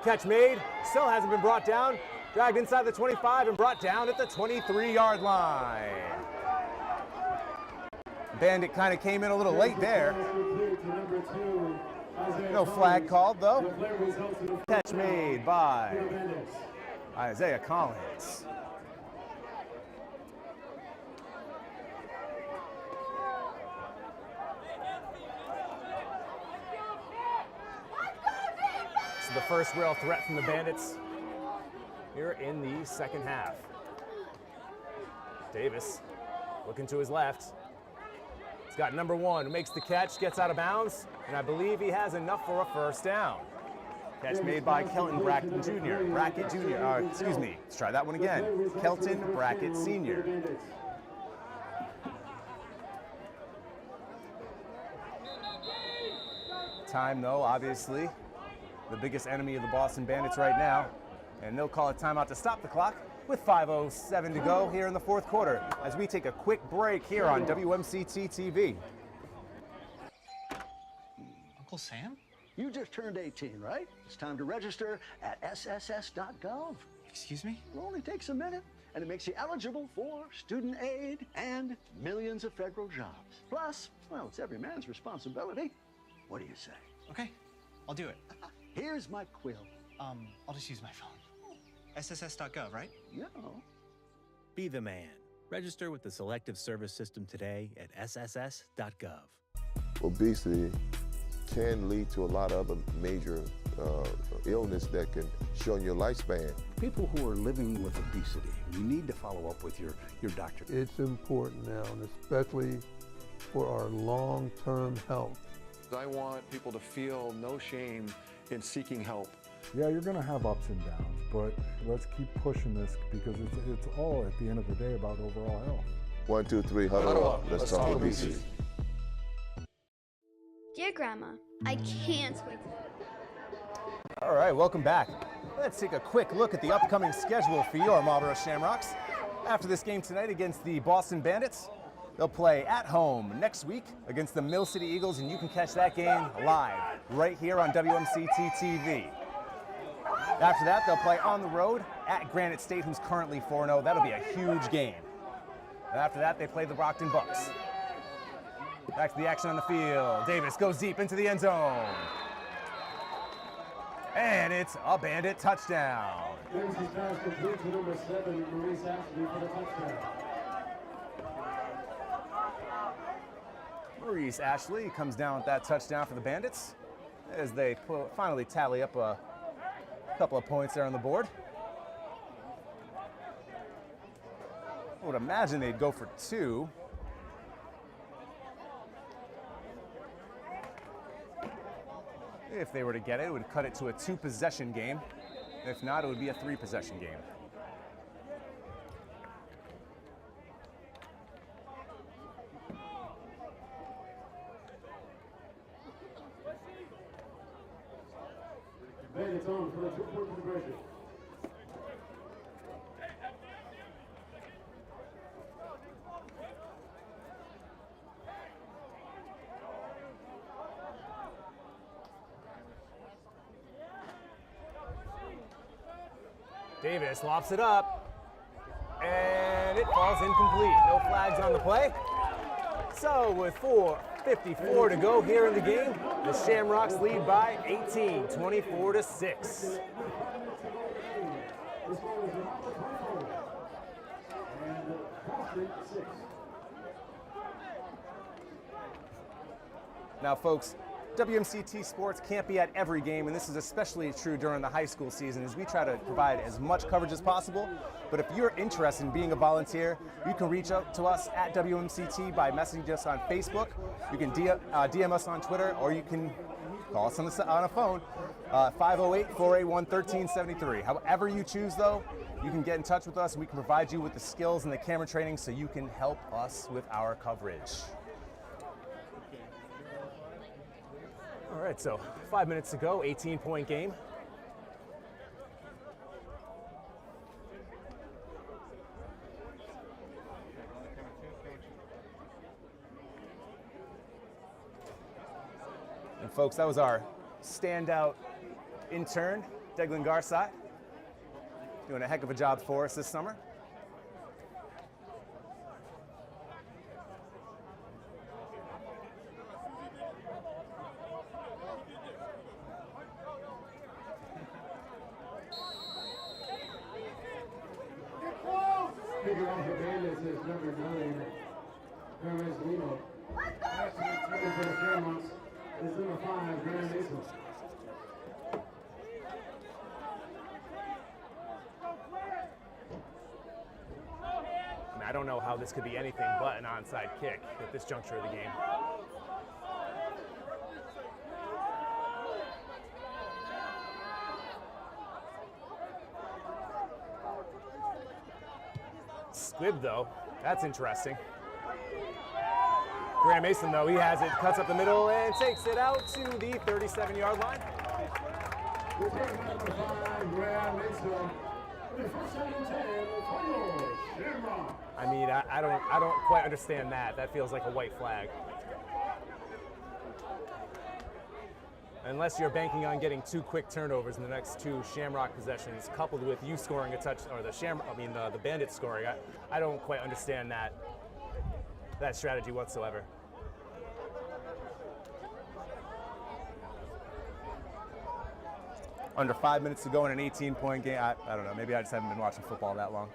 Speaker 1: Catch made, still hasn't been brought down. Dragged inside the 25 and brought down at the 23-yard line. Bandit kind of came in a little late there. No flag called though. Catch made by Isaiah Collins. This is the first real threat from the Bandits here in the second half. Davis looking to his left. He's got number 1, makes the catch, gets out of bounds, and I believe he has enough for a first down. Catch made by Kelton Brackett Jr. Let's try that one again. Kelton Brackett Sr. Time though, obviously, the biggest enemy of the Boston Bandits right now, and they'll call a timeout to stop the clock with 5:07 to go here in the 4th quarter as we take a quick break here on WMCT-TV.
Speaker 2: Uncle Sam?
Speaker 8: You just turned 18, right? It's time to register at sss.gov.
Speaker 2: Excuse me?
Speaker 8: It only takes a minute, and it makes you eligible for student aid and millions of federal jobs. Plus, well, it's every man's responsibility. What do you say?
Speaker 2: Okay, I'll do it.
Speaker 8: Here's my quill.
Speaker 2: I'll just use my phone. SSS.gov, right?
Speaker 8: Yeah.
Speaker 23: Be the man. Register with the Selective Service System today at sss.gov.
Speaker 24: Obesity can lead to a lot of other major illness that can shorten your lifespan.
Speaker 25: People who are living with obesity, you need to follow up with your doctor.
Speaker 26: It's important now, and especially for our long-term health.
Speaker 27: I want people to feel no shame in seeking help.
Speaker 28: Yeah, you're going to have ups and downs, but let's keep pushing this because it's all, at the end of the day, about overall health.
Speaker 24: 1, 2, 3, huddle up. Let's talk obesity.
Speaker 11: Dear Grandma, I can't wait.
Speaker 1: All right, welcome back. Let's take a quick look at the upcoming schedule for your Marlborough Shamrocks. After this game tonight against the Boston Bandits, they'll play at home next week against the Mill City Eagles, and you can catch that game live right here on WMCT-TV. After that, they'll play on the road at Granite State, who's currently 4-0. That'll be a huge game. And after that, they play the Brockton Bucks. Back to the action on the field. Davis goes deep into the end zone. And it's a Bandit touchdown.
Speaker 3: This pass complete to number 7, Maurice Ashley for the touchdown.
Speaker 1: Maurice Ashley comes down with that touchdown for the Bandits as they finally tally up a couple of points there on the board. I would imagine they'd go for 2. If they were to get it, it would cut it to a 2-possession game. If not, it would be a 3-possession game.
Speaker 3: Bandits on for a 2-point conversion.
Speaker 1: Davis lops it up, and it falls incomplete. No flags on the play. So with 4:54 to go here in the game, the Shamrocks lead by 18, 24-6. Now, folks, WMCT Sports can't be at every game, and this is especially true during the high school season, as we try to provide as much coverage as possible. But if you're interested in being a volunteer, you can reach out to us at WMCT by messaging us on Facebook. You can DM us on Twitter, or you can call us on a phone, 508-481-1373. However you choose, though, you can get in touch with us, and we can provide you with the skills and the camera training so you can help us with our coverage. All right, so 5 minutes to go, 18-point game. And folks, that was our standout intern, Declan Garside, doing a heck of a job for us this summer.
Speaker 3: Kicking off the Bandits is number 9, Perez Lino. Actually, turning for the Shamrocks is number 5, Graham Mason.
Speaker 1: I don't know how this could be anything but an onside kick at this juncture of the game. Squib, though, that's interesting. Graham Mason, though, he has it, cuts up the middle and takes it out to the 37-yard line.
Speaker 3: Number 5, Graham Mason. The first and 10 for Shamrock.
Speaker 1: I mean, I don't quite understand that. That feels like a white flag. Unless you're banking on getting 2 quick turnovers in the next 2 Shamrock possessions, coupled with you scoring a touch, or the Bandits scoring. I don't quite understand that strategy whatsoever. Under 5 minutes to go in an 18-point game. I don't know. Maybe I just haven't been watching football that long.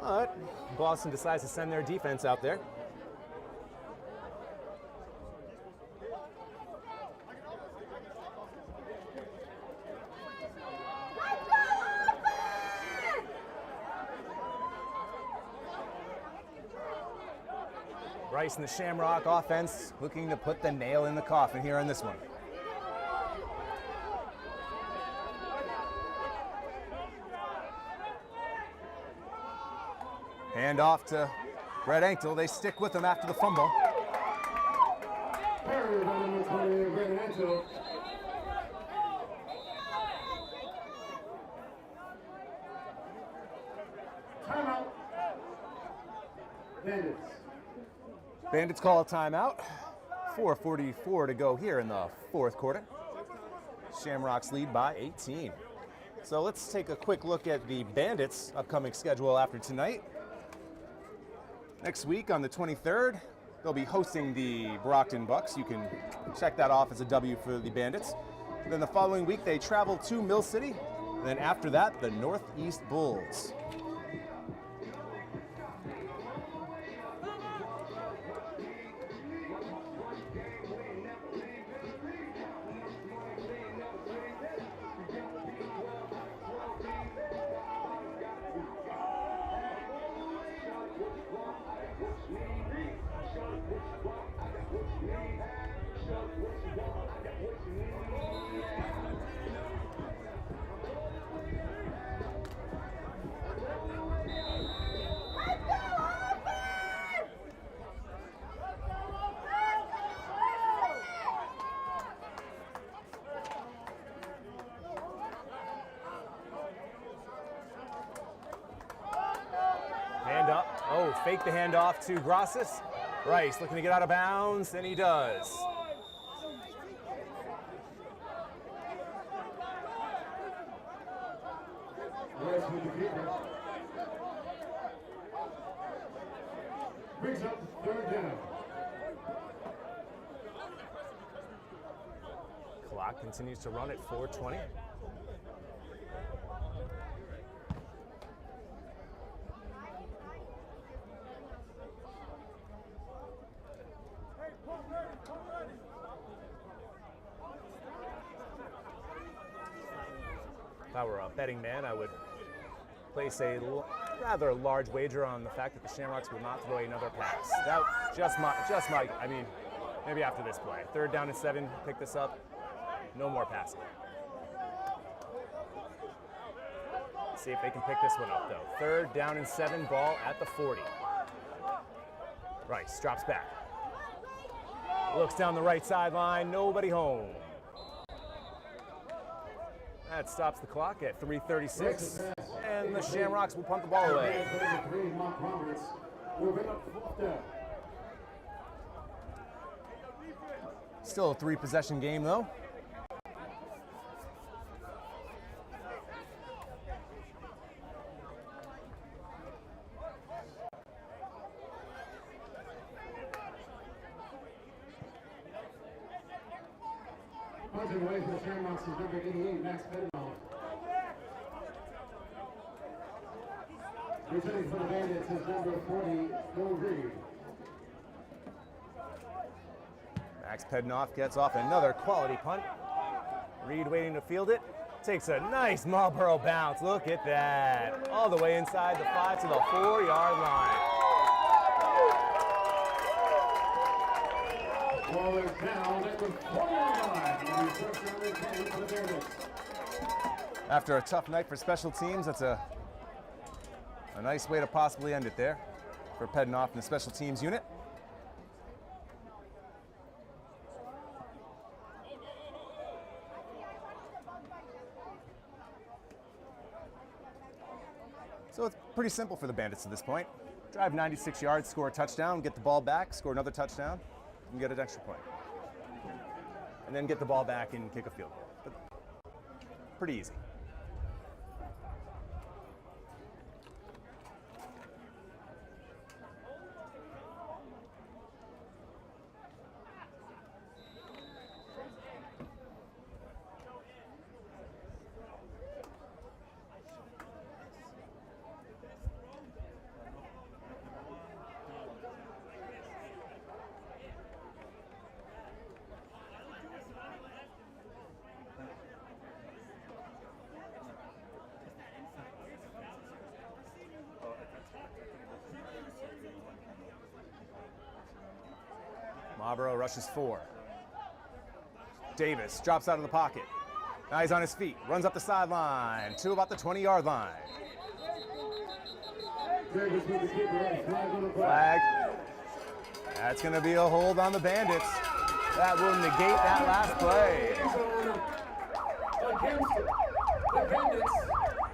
Speaker 1: But Boston decides to send their defense out there. Bryce and the Shamrock offense looking to put the nail in the coffin here on this one. Hand off to Brett Anktel. They stick with him after the fumble.
Speaker 3: Carried by number 20, Brett Anktel. Timeout. Bandits.
Speaker 1: Bandits call a timeout. 4:44 to go here in the 4th quarter. Shamrocks lead by 18. So let's take a quick look at the Bandits' upcoming schedule after tonight. Next week on the 23rd, They'll be hosting the Brockton Bucks. You can check that off as a W for the Bandits. Then the following week, they travel to Mill City. And then after that, the Northeast Bulls. Hand up. Oh, fake the handoff to Grossis. Rice looking to get out of bounds, and he does.
Speaker 3: Brings up third down.
Speaker 1: Clock continues to run at 4:20. If I were a betting man, I would place a rather large wager on the fact that the Shamrocks will not throw another pass. That just might. I mean, maybe after this play. 3rd down and 7, pick this up. No more passing. See if they can pick this one up, though. 3rd down and 7, ball at the 40. Rice drops back. Looks down the right sideline, nobody home. That stops the clock at 3:36, and the Shamrocks will punt the ball away. Still a 3-possession game, though.
Speaker 3: Punting away for the Shamrocks is number 88, Max Bedenoff. Returning for the Bandits is number 40, Bill Reed.
Speaker 1: Max Pednoff gets off another quality punt. Reed waiting to field it. Takes a nice Marlborough bounce. Look at that. All the way inside the 5 to the 4-yard line.
Speaker 3: Ball is down at the 4-yard line. First down and 10 for the Bandits.
Speaker 1: After a tough night for special teams, that's a nice way to possibly end it there for Pednoff and the special teams unit. So it's pretty simple for the Bandits at this point. Drive 96 yards, score a touchdown, get the ball back, score another touchdown, and get an extra point. And then get the ball back and kick a field goal. But pretty easy. Marlborough rushes 4. Davis drops out of the pocket. Now he's on his feet, runs up the sideline to about the 20-yard line. Flag. That's going to be a hold on the Bandits. That will negate that last play.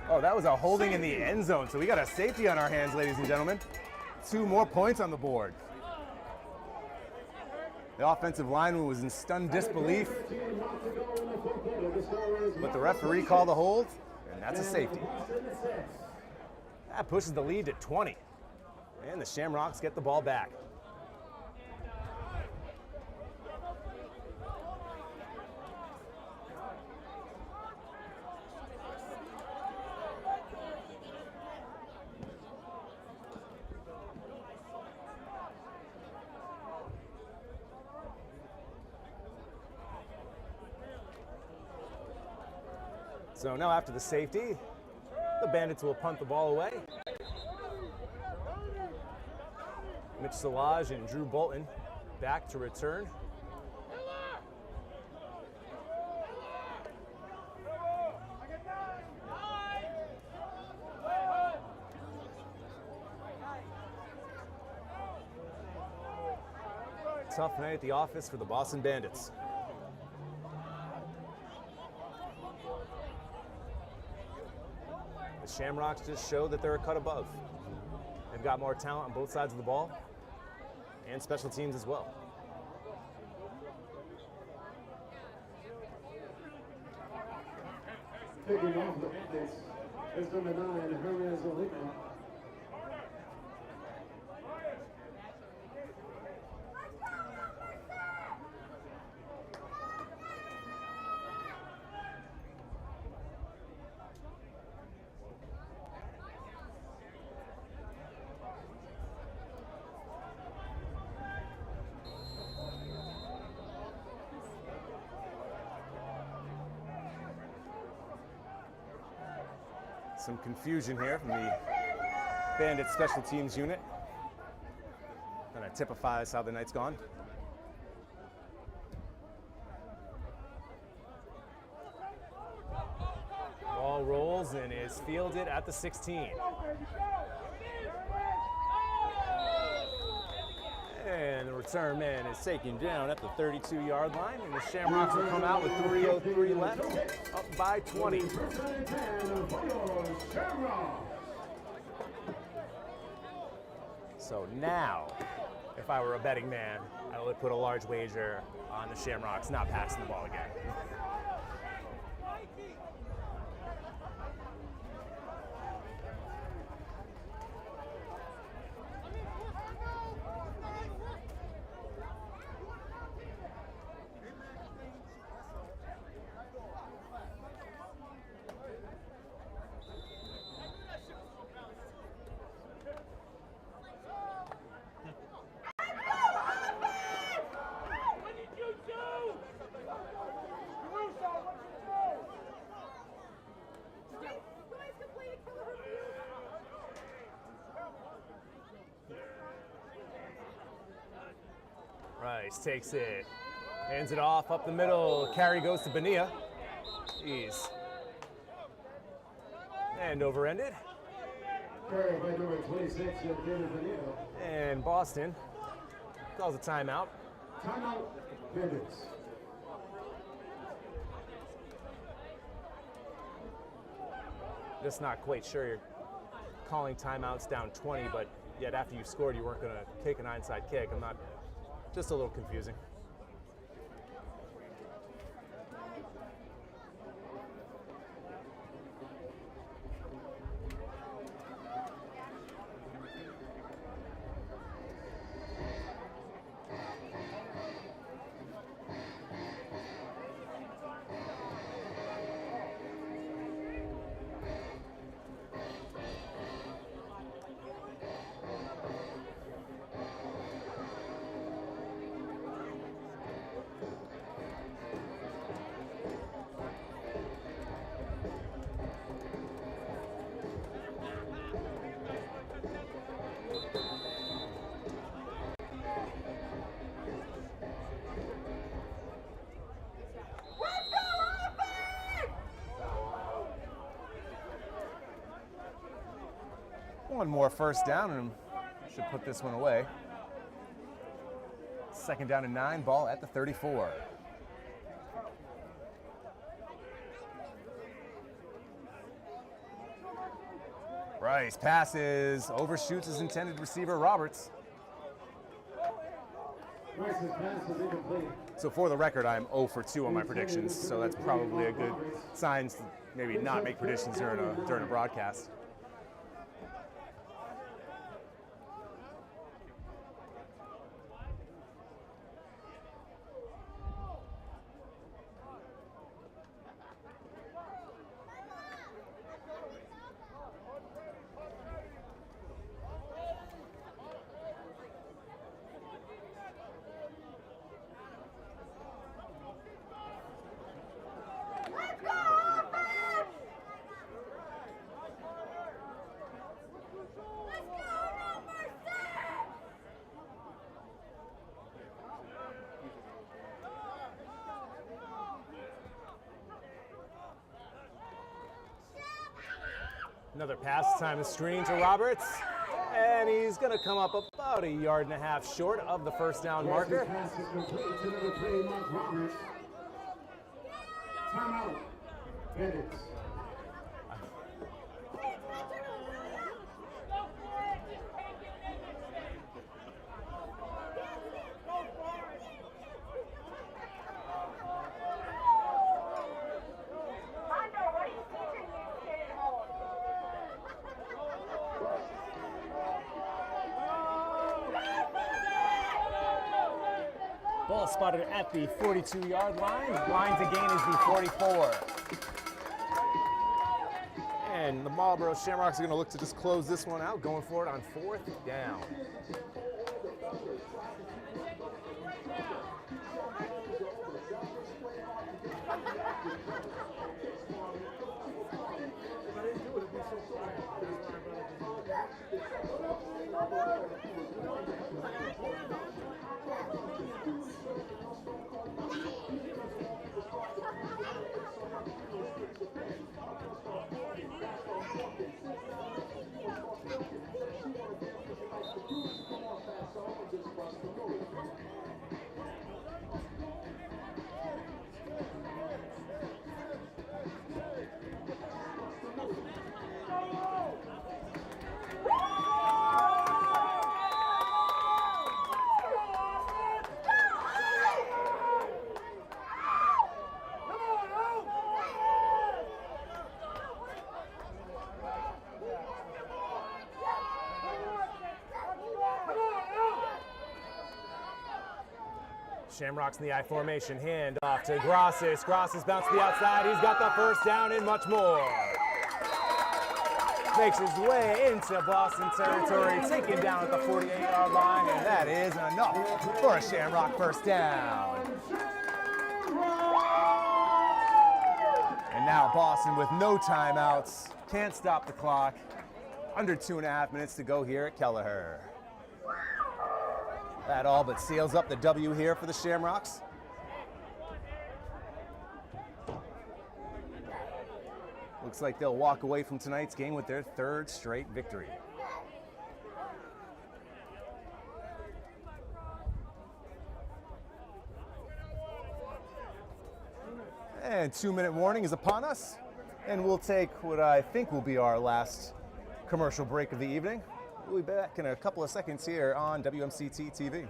Speaker 1: Oh, that was a holding in the end zone, so we got a safety on our hands, ladies and gentlemen. 2 more points on the board. The offensive lineman was in stunned disbelief, but the referee called a hold, and that's a safety. That pushes the lead to 20, and the Shamrocks get the ball back. So now after the safety, the Bandits will punt the ball away. Mitch Salage and Drew Bolton back to return. Tough night at the office for the Boston Bandits. The Shamrocks just show that they're a cut above. They've got more talent on both sides of the ball and special teams as well.
Speaker 3: Taking off the Bandits is number 9, Hermes Olima.
Speaker 1: Some confusion here from the Bandit special teams unit. Kind of typifies how the night's gone. Ball rolls and is fielded at the 16. And the return man is taken down at the 32-yard line, and the Shamrocks will come out with 3:03 left, up by 20. So now, if I were a betting man, I would put a large wager on the Shamrocks not passing the ball again. Rice takes it, hands it off up the middle. Carry goes to Bonilla. Jeez. And over-ended.
Speaker 3: Carry by number 26, David Bonilla.
Speaker 1: And Boston calls a timeout.
Speaker 3: Timeout, Bandits.
Speaker 1: Just not quite sure you're calling timeouts down 20, but yet after you scored, you weren't going to kick an onside kick. I'm not. Just a little confusing. One more first down and should put this one away. Second down and 9, ball at the 34. Rice passes, overshoots his intended receiver, Roberts.
Speaker 3: Rice's pass is incomplete.
Speaker 1: So for the record, I'm 0 for 2 on my predictions, so that's probably a good sign to maybe not make predictions during a broadcast. Another pass, time to screen to Roberts, and he's going to come up about 1.5 yards short of the first down marker.
Speaker 3: Pass is complete to number 3, Mark Roberts. Timeout. Bandits.
Speaker 1: Ball spotted at the 42-yard line. Line to gain is the 44. And the Marlborough Shamrocks are going to look to just close this one out, going for it on 4th down. Shamrocks in the I formation, hand off to Grosses. Grosses bounced to the outside. He's got the first down and much more. Makes his way into Boston territory, taken down at the 48-yard line, and that is enough for a Shamrock first down. And now Boston with no timeouts, can't stop the clock. Under 2.5 minutes to go here at Kelleher. That all but seals up the W here for the Shamrocks. Looks like they'll walk away from tonight's game with their 3rd straight victory. And 2-minute warning is upon us, and we'll take what I think will be our last commercial break of the evening. We'll be back in a couple of seconds here on WMCT-TV.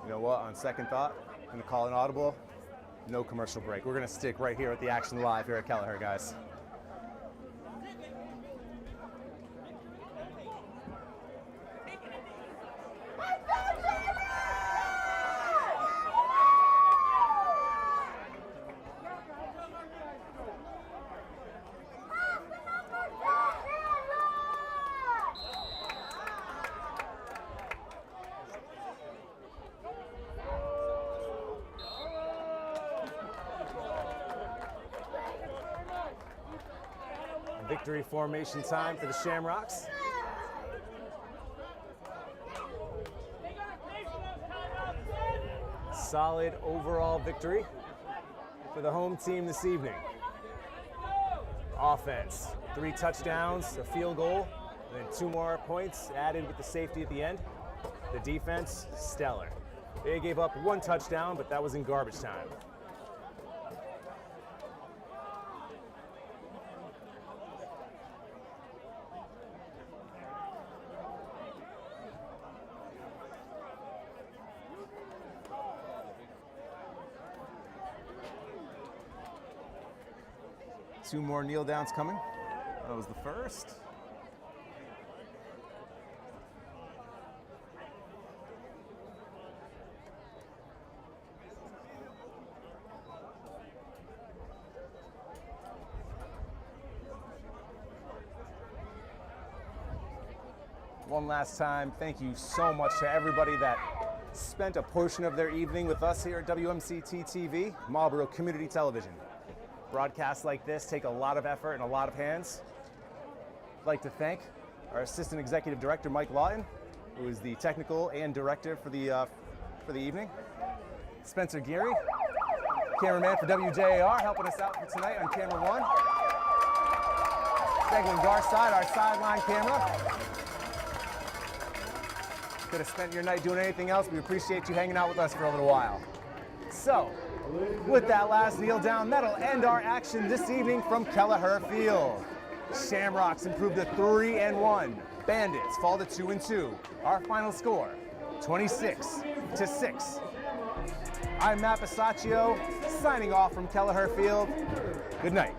Speaker 1: You know what, on second thought, I'm going to call an audible. No commercial break. We're going to stick right here at the action live here at Kelleher, guys. Victory formation time for the Shamrocks. Solid overall victory for the home team this evening. Offense, 3 touchdowns, a field goal, and then 2 more points added with the safety at the end. The defense, stellar. They gave up 1 touchdown, but that was in garbage time. Two more kneel downs coming. That was the first. One last time, thank you so much to everybody that spent a portion of their evening with us here at WMCT-TV, Marlborough Community Television. Broadcasts like this take a lot of effort and a lot of hands. I'd like to thank our Assistant Executive Director, Mike Lawton, who is the technical and director for the evening. Spencer Geary, cameraman for WJAR, helping us out for tonight on camera 1. Seglin Garside, our sideline camera. Could have spent your night doing anything else. We appreciate you hanging out with us for a little while. So, with that last kneel down, that'll end our action this evening from Kelleher Field. Shamrocks improve to 3-1. Bandits fall to 2-2. Our final score, 26-6. I'm Matt Bisaccio, signing off from Kelleher Field. Good night.